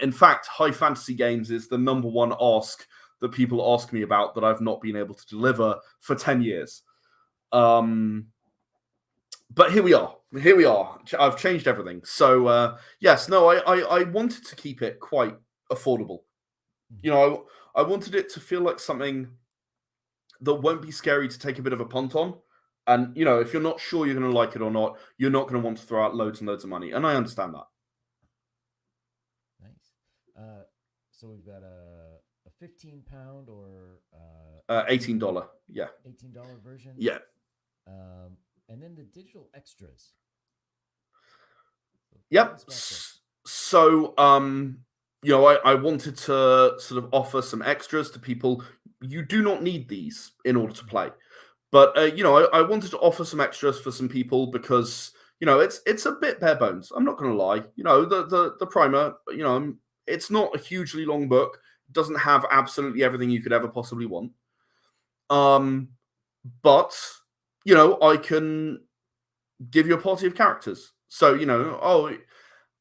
In fact, high fantasy games is the number one ask that people ask me about that I've not been able to deliver for 10 years. But here we are. I've changed everything. So yes, no, I wanted to keep it quite affordable. I wanted it to feel like something that won't be scary to take a bit of a punt on. And if you're not sure you're going to like it or not, you're not going to want to throw out loads and loads of money. And I understand that. Nice. So we've got a 15 pound or $18. Yeah. $18 version. Yeah. And then the digital extras. Yep. So I wanted to sort of offer some extras to people. You do not need these in order to play, but I wanted to offer some extras for some people because it's a bit bare bones. I'm not going to lie. The primer. It's not a hugely long book. It doesn't have absolutely everything you could ever possibly want. But I can give you a party of characters. So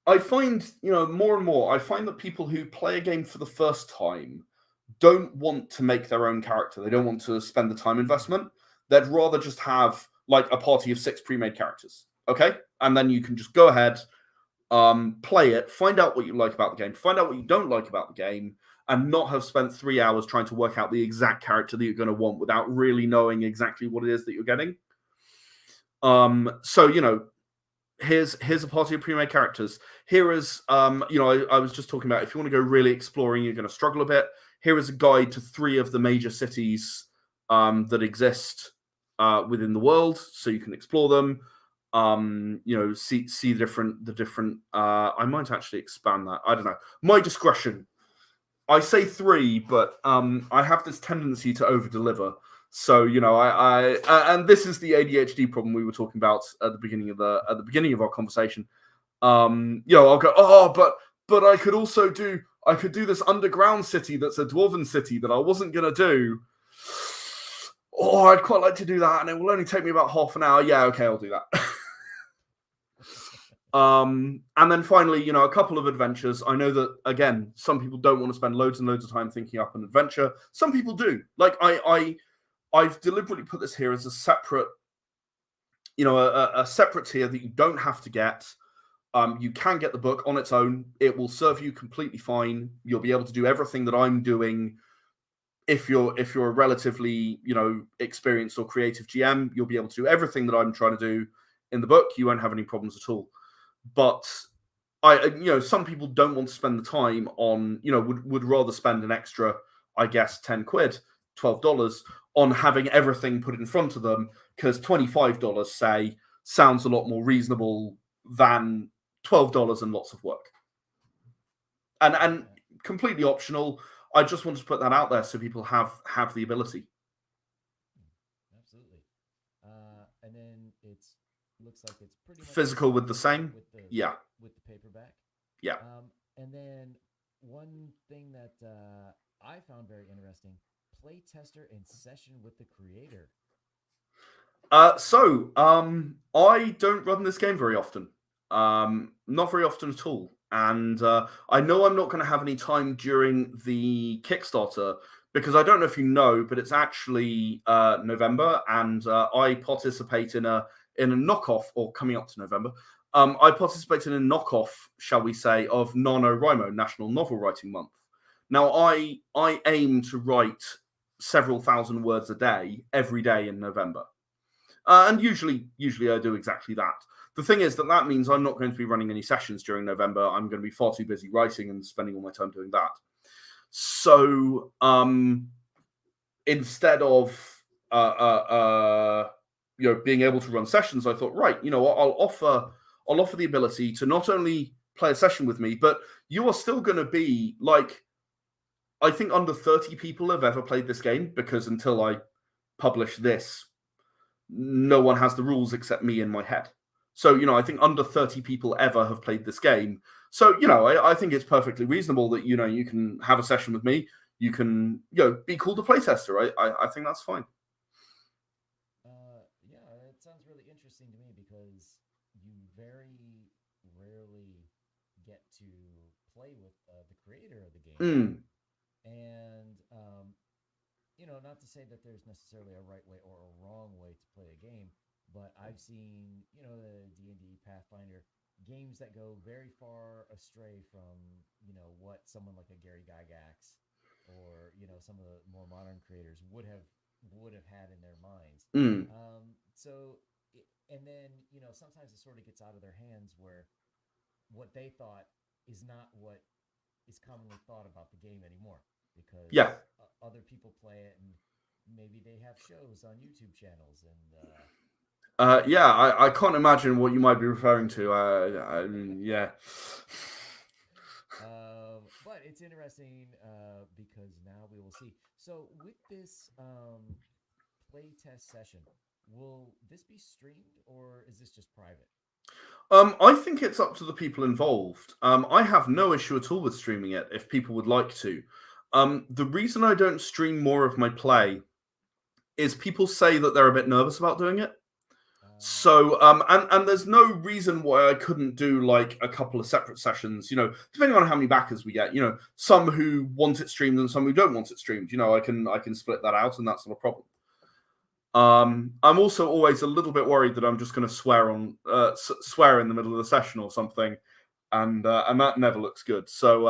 I find, more and more, I find that people who play a game for the first time don't want to make their own character. They don't want to spend the time investment. They'd rather just have like a party of 6 pre-made characters. Okay? And then you can just go ahead, play it, find out what you like about the game, find out what you don't like about the game, and not have spent 3 hours trying to work out the exact character that you're going to want without really knowing exactly what it is that you're getting. So here's a party of pre-made characters. Here is I was just talking about, if you want to go really exploring, you're going to struggle a bit. Here is a guide to 3 of the major cities that exist within the world, so you can explore them. See the different. I might actually expand that. I don't know. My discretion. I say 3, but I have this tendency to over deliver. So I and this is the ADHD problem we were talking about at the beginning of our conversation. I'll go, but I could also do this underground city that's a dwarven city that I wasn't gonna do. Oh, I'd quite like to do that, and it will only take me about half an hour. Yeah, okay, I'll do that. And then finally, a couple of adventures. I know that, again, some people don't want to spend loads and loads of time thinking up an adventure. Some people do. Like I've deliberately put this here as a separate, a separate tier that you don't have to get. You can get the book on its own. It will serve you completely fine. You'll be able to do everything that I'm doing. If you're a relatively, experienced or creative GM, you'll be able to do everything that I'm trying to do in the book. You won't have any problems at all. But some people don't want to spend the time on, would rather spend an extra, I guess, 10 quid, $12 on having everything put in front of them, because $25, say, sounds a lot more reasonable than $12 and lots of work. And completely optional. I just wanted to put that out there so people have the ability. Absolutely. And then looks like it's pretty much physical with the same. With the paperback. Yeah. And then one thing that I found very interesting: play tester in session with the creator. So I don't run this game very often. Not very often at all. And I know I'm not going to have any time during the Kickstarter, because I don't know if you know, but it's actually November, and I participate in a knockoff, or coming up to November. I participate in a knockoff, shall we say, of NaNoWriMo, National Novel Writing Month. Now, I aim to write several thousand words a day, every day in November. And usually I do exactly that. The thing is that means I'm not going to be running any sessions during November. I'm going to be far too busy writing and spending all my time doing that. So instead of being able to run sessions, I thought, right, I'll offer the ability to not only play a session with me, but you are still going to be like, I think under 30 people have ever played this game, because until I publish this, no one has the rules except me in my head. So, I think under 30 people ever have played this game. So, I think it's perfectly reasonable that, you can have a session with me. You can, be called a playtester. I think that's fine. Yeah, it sounds really interesting to me because you very rarely get to play with the creator of the game. Mm, And, not to say that there's necessarily a right way or a wrong way to play a game, but I've seen, the D&D Pathfinder games that go very far astray from, what someone like a Gary Gygax or, some of the more modern creators would have had in their minds. mm. And then, sometimes it sort of gets out of their hands where what they thought is not what is commonly thought about the game anymore Yeah. because other people play it and maybe they have shows on YouTube channels and Yeah, I can't imagine what you might be referring to. I mean, yeah. but it's interesting because now we will see. So with this play test session, will this be streamed or is this just private? I think it's up to the people involved. I have no issue at all with streaming it if people would like to. The reason I don't stream more of my play is people say that they're a bit nervous about doing it. So, and there's no reason why I couldn't do like a couple of separate sessions, depending on how many backers we get, some who want it streamed and some who don't want it streamed, I can split that out and that's not a problem. I'm also always a little bit worried that I'm just going to swear in the middle of the session or something, and that never looks good. So,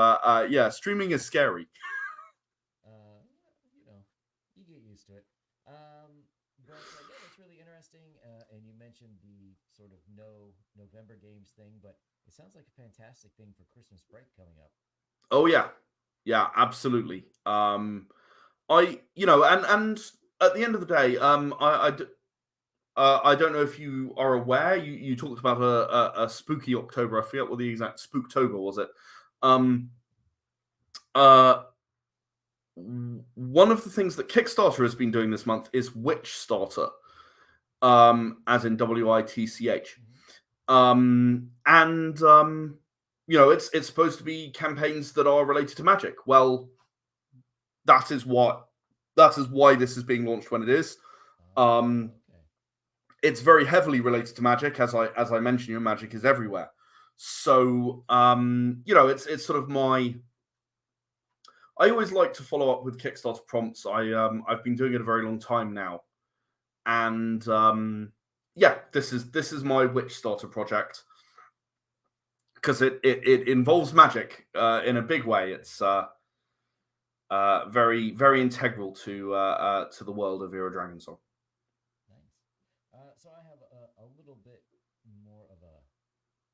yeah, streaming is scary. Uh, you get used to it. But yeah, that's really interesting. And you mentioned the sort of no November games thing, but it sounds like a fantastic thing for Christmas break coming up. Oh yeah, yeah, absolutely. And at the end of the day, I don't know if you are aware. You talked about a spooky October. I forget what the exact Spooktober was. It. Um. Uh. One of the things that Kickstarter has been doing this month is Witch Starter. As in WITCH. Mm-hmm. And it's supposed to be campaigns that are related to magic. Well, that is why this is being launched when it is. Um, Okay. it's very heavily related to magic, as I mentioned. Magic is everywhere. So it's sort of my. I always like to follow up with Kickstarter prompts. I've been doing it a very long time now, and yeah, this is my Witch Starter project because it involves magic in a big way. It's very very integral to the world of Euro Dragonsong. Nice. So I have a little bit more of a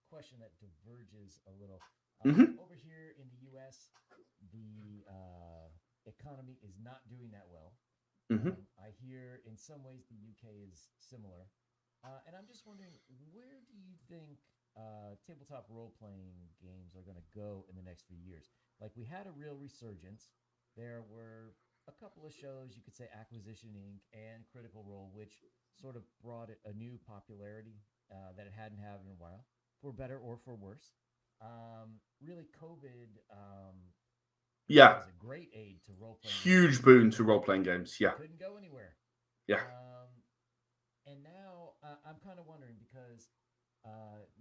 question that diverges a little. Hmm. Over here in the U.S., the economy is not doing that well. Hmm. I hear in some ways the UK is similar. And I'm just wondering, where do you think tabletop role playing games are going to go in the next few years? Like, we had a real resurgence. There were a couple of shows, you could say Acquisition Inc. and Critical Role, which sort of brought it a new popularity that it hadn't had in a while, for better or for worse. Really, COVID Yeah, was a great aid to role playing games huge because boon to role playing games. you Yeah, couldn't go anywhere. yeah, Um, and now I'm kind of wondering because,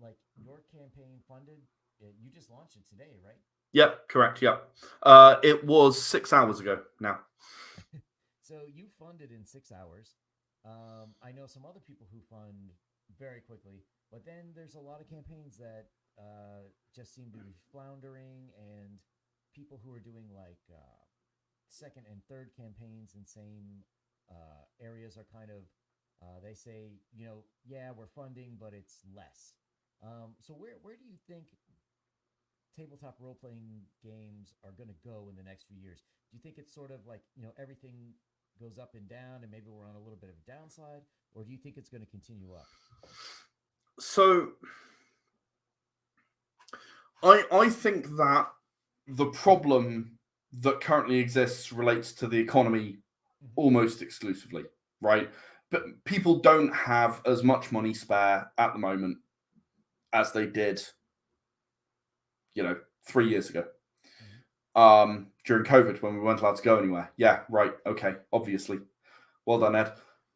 like your campaign funded, you just launched it today, right? yep, correct. Yep, it was 6 hours ago now. So you funded in 6 hours. I know some other people who fund very quickly, but then there's a lot of campaigns that just seem to be floundering, and people who are doing like second and third campaigns in same areas are kind of they say, yeah, we're funding, but it's less. So where do you think tabletop role playing games are going to go in the next few years? Do you think it's sort of like everything goes up and down, and maybe we're on a little bit of a downside, or do you think it's going to continue up? So I think that the problem that currently exists relates to the economy Mm-hmm. almost exclusively, right? But people don't have as much money spare at the moment as they did, 3 years ago. Mm-hmm. During COVID when we weren't allowed to go anywhere. Yeah, right. Okay, obviously. Well done, Ed.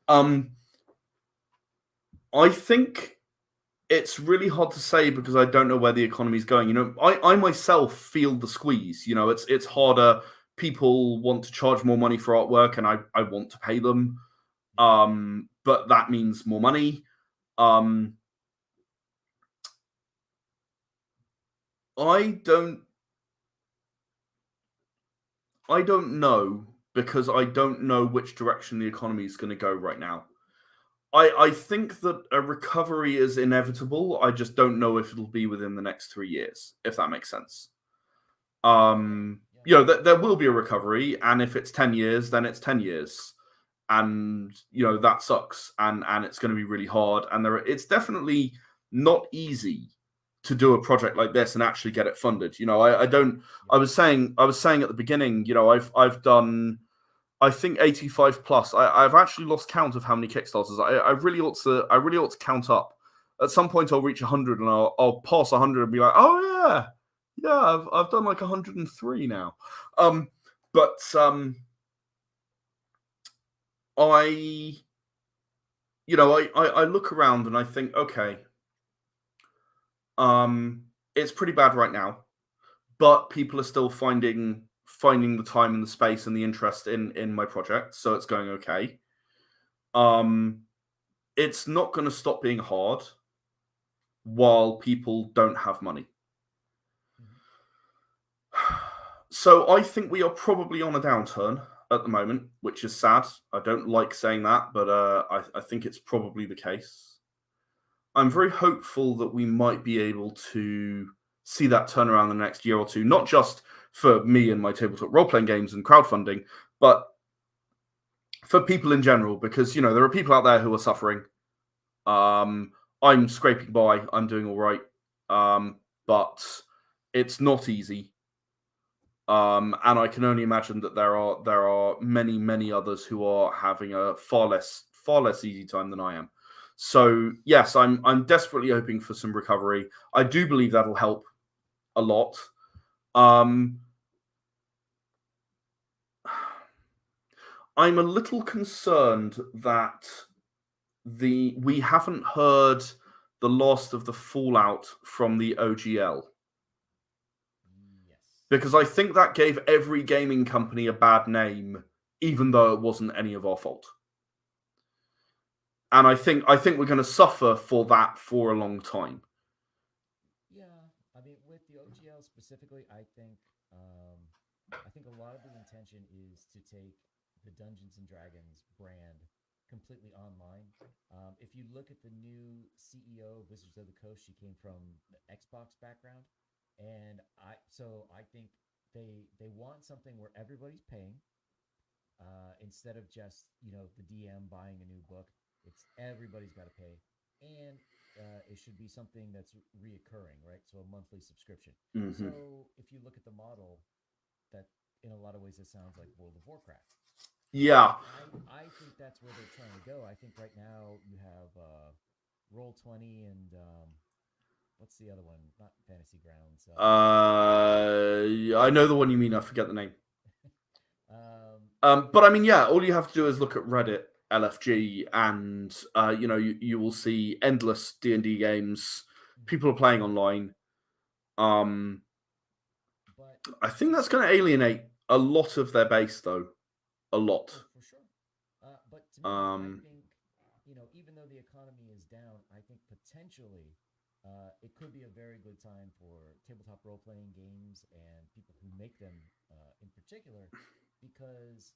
Um, I think it's really hard to say because I don't know where the economy's going. I myself feel the squeeze. It's Yeah. harder. People want to charge more money for artwork, and I want to pay them. Yeah. But that means more money. Um, I don't I don't know because I don't know which direction the economy is going to go right now. I think that a recovery is inevitable. I just don't know if it'll be within the next 3 years, if that makes sense. Yeah. Yeah. No, that There will be a recovery, and if it's 10 years, then it's 10 years, and that sucks, and it's going to be really hard, and it's definitely not easy to do a project like this and actually get it funded. I don't. yeah. I was saying at the beginning, I've done I think 85 plus. I've actually lost count of how many Kickstarters. I really ought to count up. At some point, I'll reach 100 and I'll pass 100 and be like, oh yeah, I've done like 103 now. Um, but I I look around and I think, okay, it's pretty bad right now, but people are still finding the time and the space and the interest in my project, so it's going okay. Um, it's not going to stop being hard while people don't have money. Mm-hmm. So I think we are probably on a downturn at the moment, which is sad. I don't like saying that, but I think it's probably the case. I'm very hopeful that we might be able to see that turn around the next year or two, not just for me and my tabletop role playing games and crowdfunding, but for people in general, because there are people out there who are suffering. Um, I'm scraping by. I'm doing all right, but it's not easy. And I can only imagine that there are many others who are having a far less easy time than I am. So yes, I'm desperately hoping for some recovery. I do believe that'll help a lot. Um, I'm a little concerned that we haven't heard the last of the fallout from the OGL, Yes. because I think that gave every gaming company a bad name, even though it wasn't any of our fault. And I think we're going to suffer for that for a long time. Yeah, I mean, with the OGL specifically, um, I think a lot of the intention is to take the Dungeons and Dragons brand completely online. If you look at the new CEO of Wizards of the Coast, she came from the Xbox background, and I think they want something where everybody's paying, instead of just the DM buying a new book. It's everybody's got to pay, and it should be something that's reoccurring, right? So a monthly subscription. Hmm. So if you look at the model, that in a lot of ways it sounds like World of Warcraft. Yeah. I think that's where they're trying to go. I think right now you have Roll 20 and what's the other one? Not Fantasy Grounds. I know the one you mean. I forget the name. Um, But I mean, yeah, all you have to do is look at Reddit, LFG, and you will see endless D&D games. mhm. People are playing online. Um, But I think to that's going to alienate a lot of their base, though. A lot. Oh, for sure. But to me, I Um, think, even though the economy is down, I think potentially it could be a very good time for tabletop role playing games and people who make them in particular, because,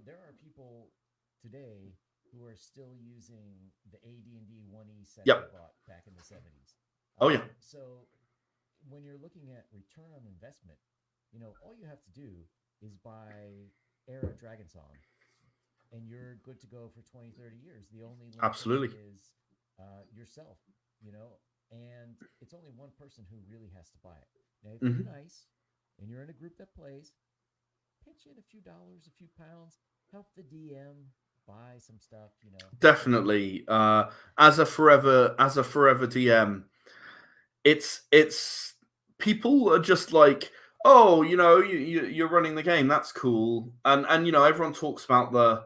there are people today who are still using the AD&D 1E set they yep. bought back in the 70s. Oh yeah. So when you're looking at return on investment, all you have to do is buy Era Dragonsong and you're good to go for 20, 30 years. The only limitation Absolutely. is yourself, you know, and it's only one person who really has to buy it. Now, if you're Hmm. nice and you're in a group that plays, pitch in a few dollars, a few pounds, help the DM buy some stuff, you know. Definitely. As a forever DM, it's people are just like, oh, you're running the game. That's cool. And everyone talks about the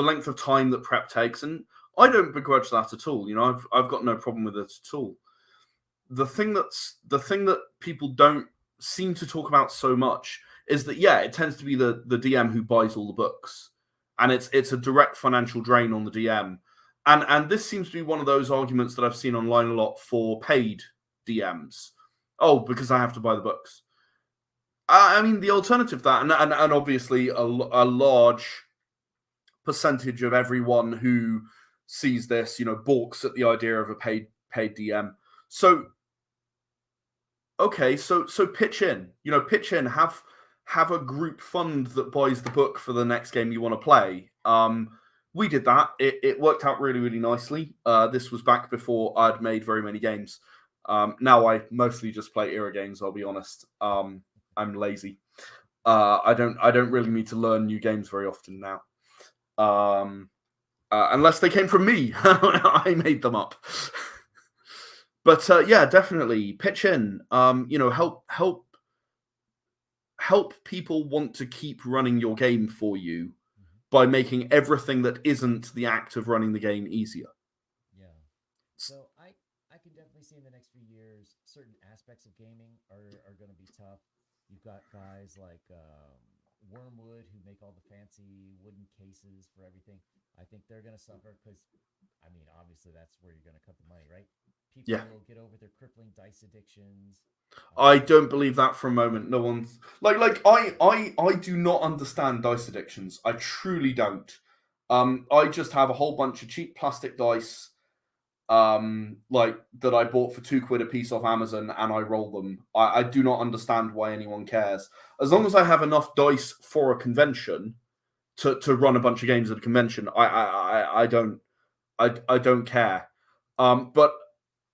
length of time that prep takes, and I don't begrudge that at all. I've got no problem with it at all. The thing that people don't seem to talk about so much is that, yeah, it tends to be the DM who buys all the books, and it's a direct financial drain on the DM. And this seems to be one of those arguments that I've seen online a lot for paid DMs. Oh, because I have to buy the books. I mean, the alternative to that, and obviously a large percentage of everyone who sees this, balks at the idea of a paid DM. So okay, so pitch in. Pitch in. Have a group fund that buys the book for the next game you want to play. We did that. It worked out really, really nicely. This was back before I'd made very many games. Now I mostly just play era games. I'll be honest. I'm lazy. I don't really need to learn new games very often now. Unless they came from me. I made them up. But yeah, definitely pitch in. Help people want to keep running your game for you Mm-hmm. by making everything that isn't the act of running the game easier. Yeah. So I can definitely see in the next few years certain aspects of gaming are going to be tough. You've got guys like Wormwood who make all the fancy wooden cases for everything. I think they're going to suffer because, I mean, obviously that's where you're going to cut the money, right? People Yeah, will get over their crippling dice addictions. I Um, don't believe that for a moment. No one's like I do not understand dice addictions. I truly don't. I just have a whole bunch of cheap plastic dice, like that I bought for £2 a piece off Amazon, and I roll them. I do not understand why anyone cares. As long as I have enough dice for a convention to run a bunch of games at a convention, I don't care. But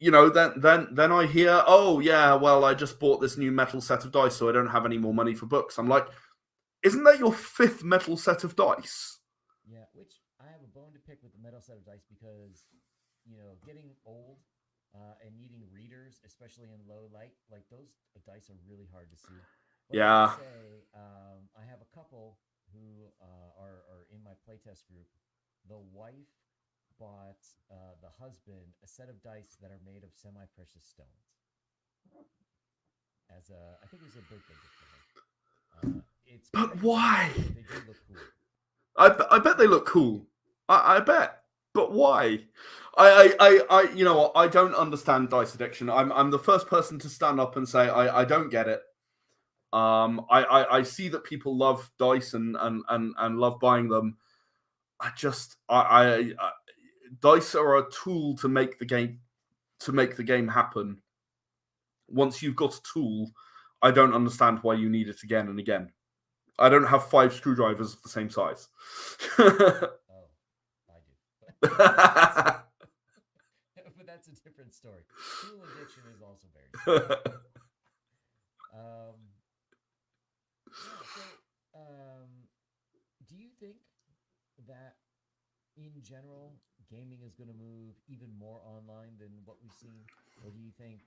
then I hear, oh yeah, well, I just bought this new metal set of dice, so I don't have any more money for books. I'm like, isn't that your fifth metal set of dice? yeah, which I have a bone to pick with the metal set of dice because, getting old and needing readers, especially in low light, like those dice are really hard to see. But I will Yeah, say, I have a couple who are in my playtest group. The wife bought the husband a set of dice that are made of semi-precious stones as I think it was a birthday gift for her. It's but crazy why? expensive, but they do look cool. I bet they look cool. I bet. But why? I I don't understand dice addiction. I'm the first person to stand up and say I don't get it. I see that people love dice and love buying them. I dice are a tool to make the game happen. Once you've got a tool, I don't understand why you need it again and again. I don't have 5 screwdrivers of the same size. Oh, I do, but that's a different story. Tool addiction is also very serious. Um, yeah. So, do you think that in general, gaming is going to move even more online than what we've seen? Or do you think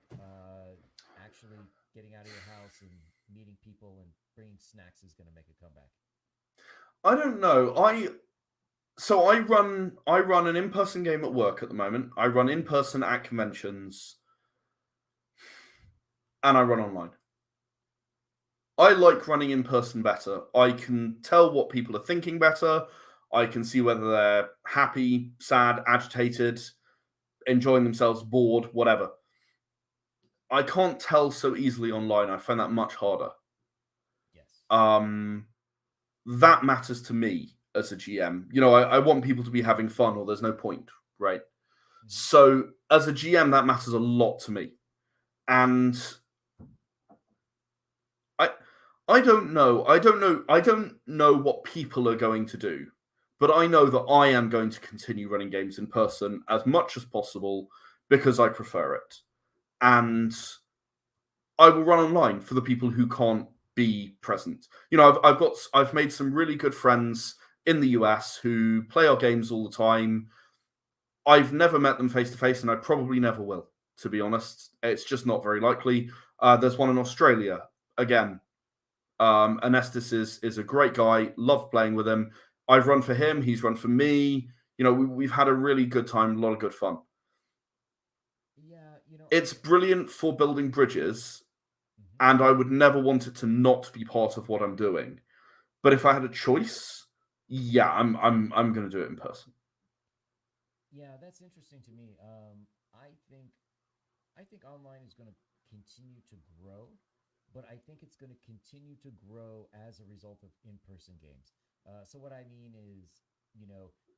actually getting out of your house and meeting people and bringing snacks is going to make a comeback? I don't know. I run an in-person game at work at the moment. I run in-person at conventions, and I run online. I like running in person better. I can tell what people are thinking better. I can see whether they're happy, sad, agitated, enjoying themselves, bored, whatever. I can't tell so easily online. I find that much harder. Yes. Um, that matters to me as a GM. I want people to be having fun, or there's no point, right? Mm-hmm. So as a GM, that matters a lot to me. And I I don't know. I don't know what people are going to do. but I know that I am going to continue running games in person as much as possible because I prefer it. And I will run online for the people who can't be present. I've made some really good friends in the US who play our games all the time. I've never met them face to face, and I probably never will. To be honest, it's just not very likely. There's one in Australia again. Anestis is a great guy. Love playing with him. I've run for him. He's run for me. We've had a really good time. A lot of good fun. Yeah, It's brilliant for building bridges, Mhm. and I would never want it to not be part of what I'm doing. But if I had a choice, yeah, I'm going to do it in person. Yeah, that's interesting to me. I think online is going to continue to grow, but I think it's going to continue to grow as a result of in-person games. So what I mean is,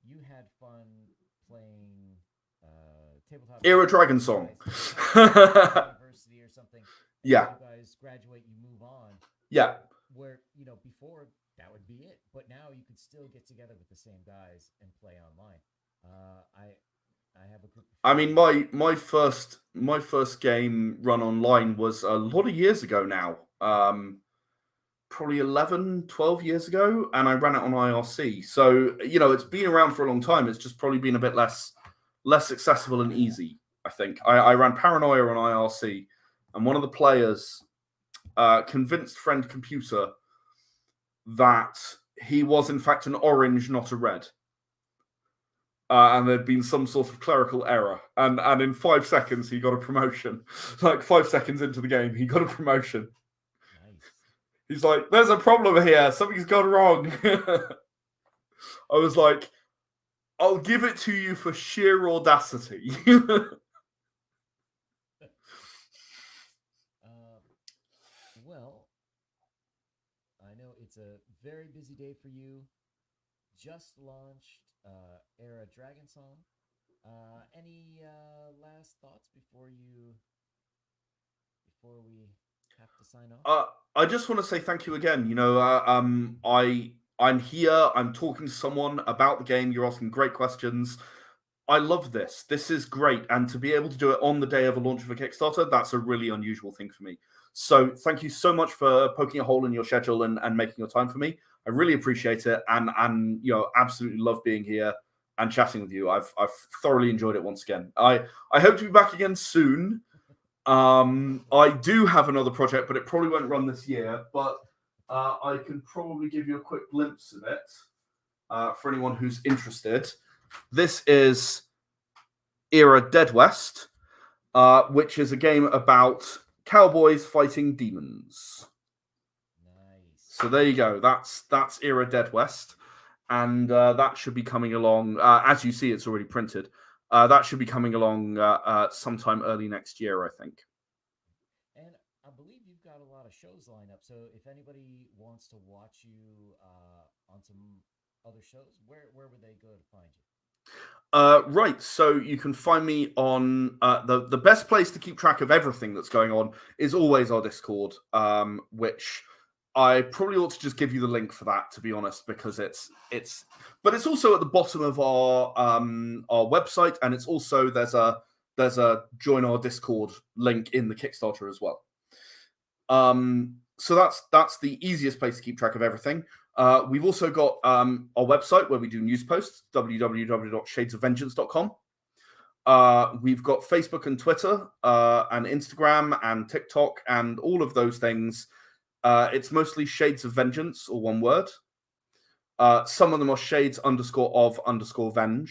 you had fun playing tabletop Era gaming with Dragon these Song. guys. At university or something, and then Yeah, you guys graduate, you move on. yeah. Where before that would be it, but now you could still get together with the same guys and play online. I have a group of I mean, friends. my first game run online was a lot of years ago now. Probably 11, 12 years ago, and I ran it on IRC. So, it's been around for a long time. It's just probably been a bit less accessible and easy, I think. I ran Paranoia on IRC, and one of the players convinced Friend Computer that he was, in fact, an orange, not a red. And there'd been some sort of clerical error. And in 5 seconds, he got a promotion. Like 5 seconds into the game, he got a promotion. Nice. He's like, there's a problem here. Something's gone wrong. I was like, I'll give it to you for sheer audacity. uh, well, I know it's a very busy day for you. Just launched Era Dragonsong. Any last thoughts before we have to sign off? I just want to say thank you again. I'm here. I'm talking to someone about the game. You're asking great questions. I love this. This is great, and to be able to do it on the day of a launch of a Kickstarter, that's a really unusual thing for me. So thank you so much for poking a hole in your schedule and making your time for me. I really appreciate it, and absolutely love being here and chatting with you. I've thoroughly enjoyed it once again. I hope to be back again soon. I do have another project, but it probably won't run this year. But I can probably give you a quick glimpse of it for anyone who's interested. This is Era Dead West, which is a game about cowboys fighting demons. Nice. So there you go. That's Era Dead West, and that should be coming along. As you see, it's already printed. That should be coming along sometime early next year, I think. And I believe you've got a lot of shows lined up. So if anybody wants to watch you on some other shows, where would they go to find you? Right, so you can find me on the best place to keep track of everything that's going on is always our Discord, which I probably ought to just give you the link for that, to be honest, because but it's also at the bottom of our website, and it's also there's a join our Discord link in the Kickstarter as well. So that's the easiest place to keep track of everything. We've also got our website where we do news posts, www.shadesofvengeance.com. We've got Facebook and Twitter and Instagram and TikTok and all of those things. It's mostly Shades of Vengeance, or one word. Some of them are shades_of_venge,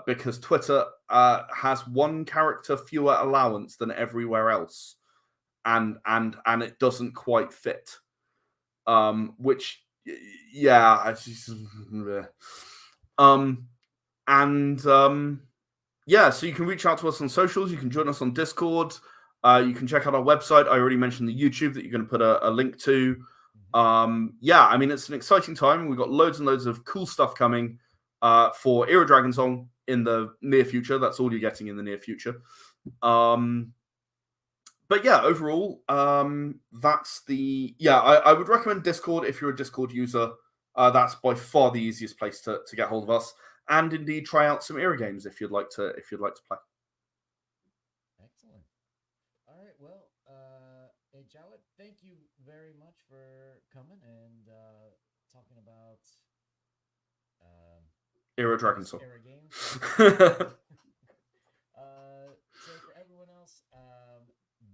because Twitter has one character fewer allowance than everywhere else. And it doesn't quite fit. Which, yeah, yeah. So you can reach out to us on socials. You can join us on Discord. You can check out our website. I already mentioned the YouTube that you're going to put a link to. Yeah, I mean, it's an exciting time. We've got loads and loads of cool stuff coming for Era Dragonsong in the near future. That's all you're getting in the near future. But yeah, overall, I would recommend Discord if you're a Discord user. that's by far the easiest place to get hold of us. And indeed, try out some era games if you'd like to play. Excellent. All right. Well, hey, Jawed, thank you very much for coming and talking about um, Era various Dragonsong. era games. So for everyone else,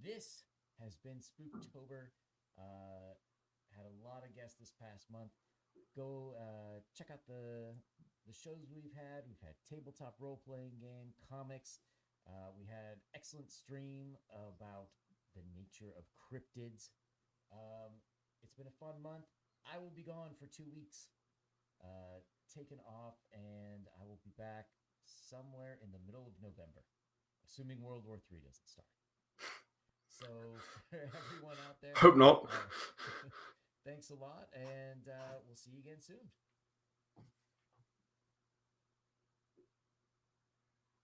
this has been Spooktober. Had a lot of guests this past month. Go check out the shows we've had. We've had tabletop role playing game, comics. We had excellent stream about the nature of cryptids. It's been a fun month. I will be gone for 2 weeks, taken off, and I will be back somewhere in the middle of November, assuming World War III doesn't start. So for everyone out there, Hope not. thanks a lot, and we'll see you again soon.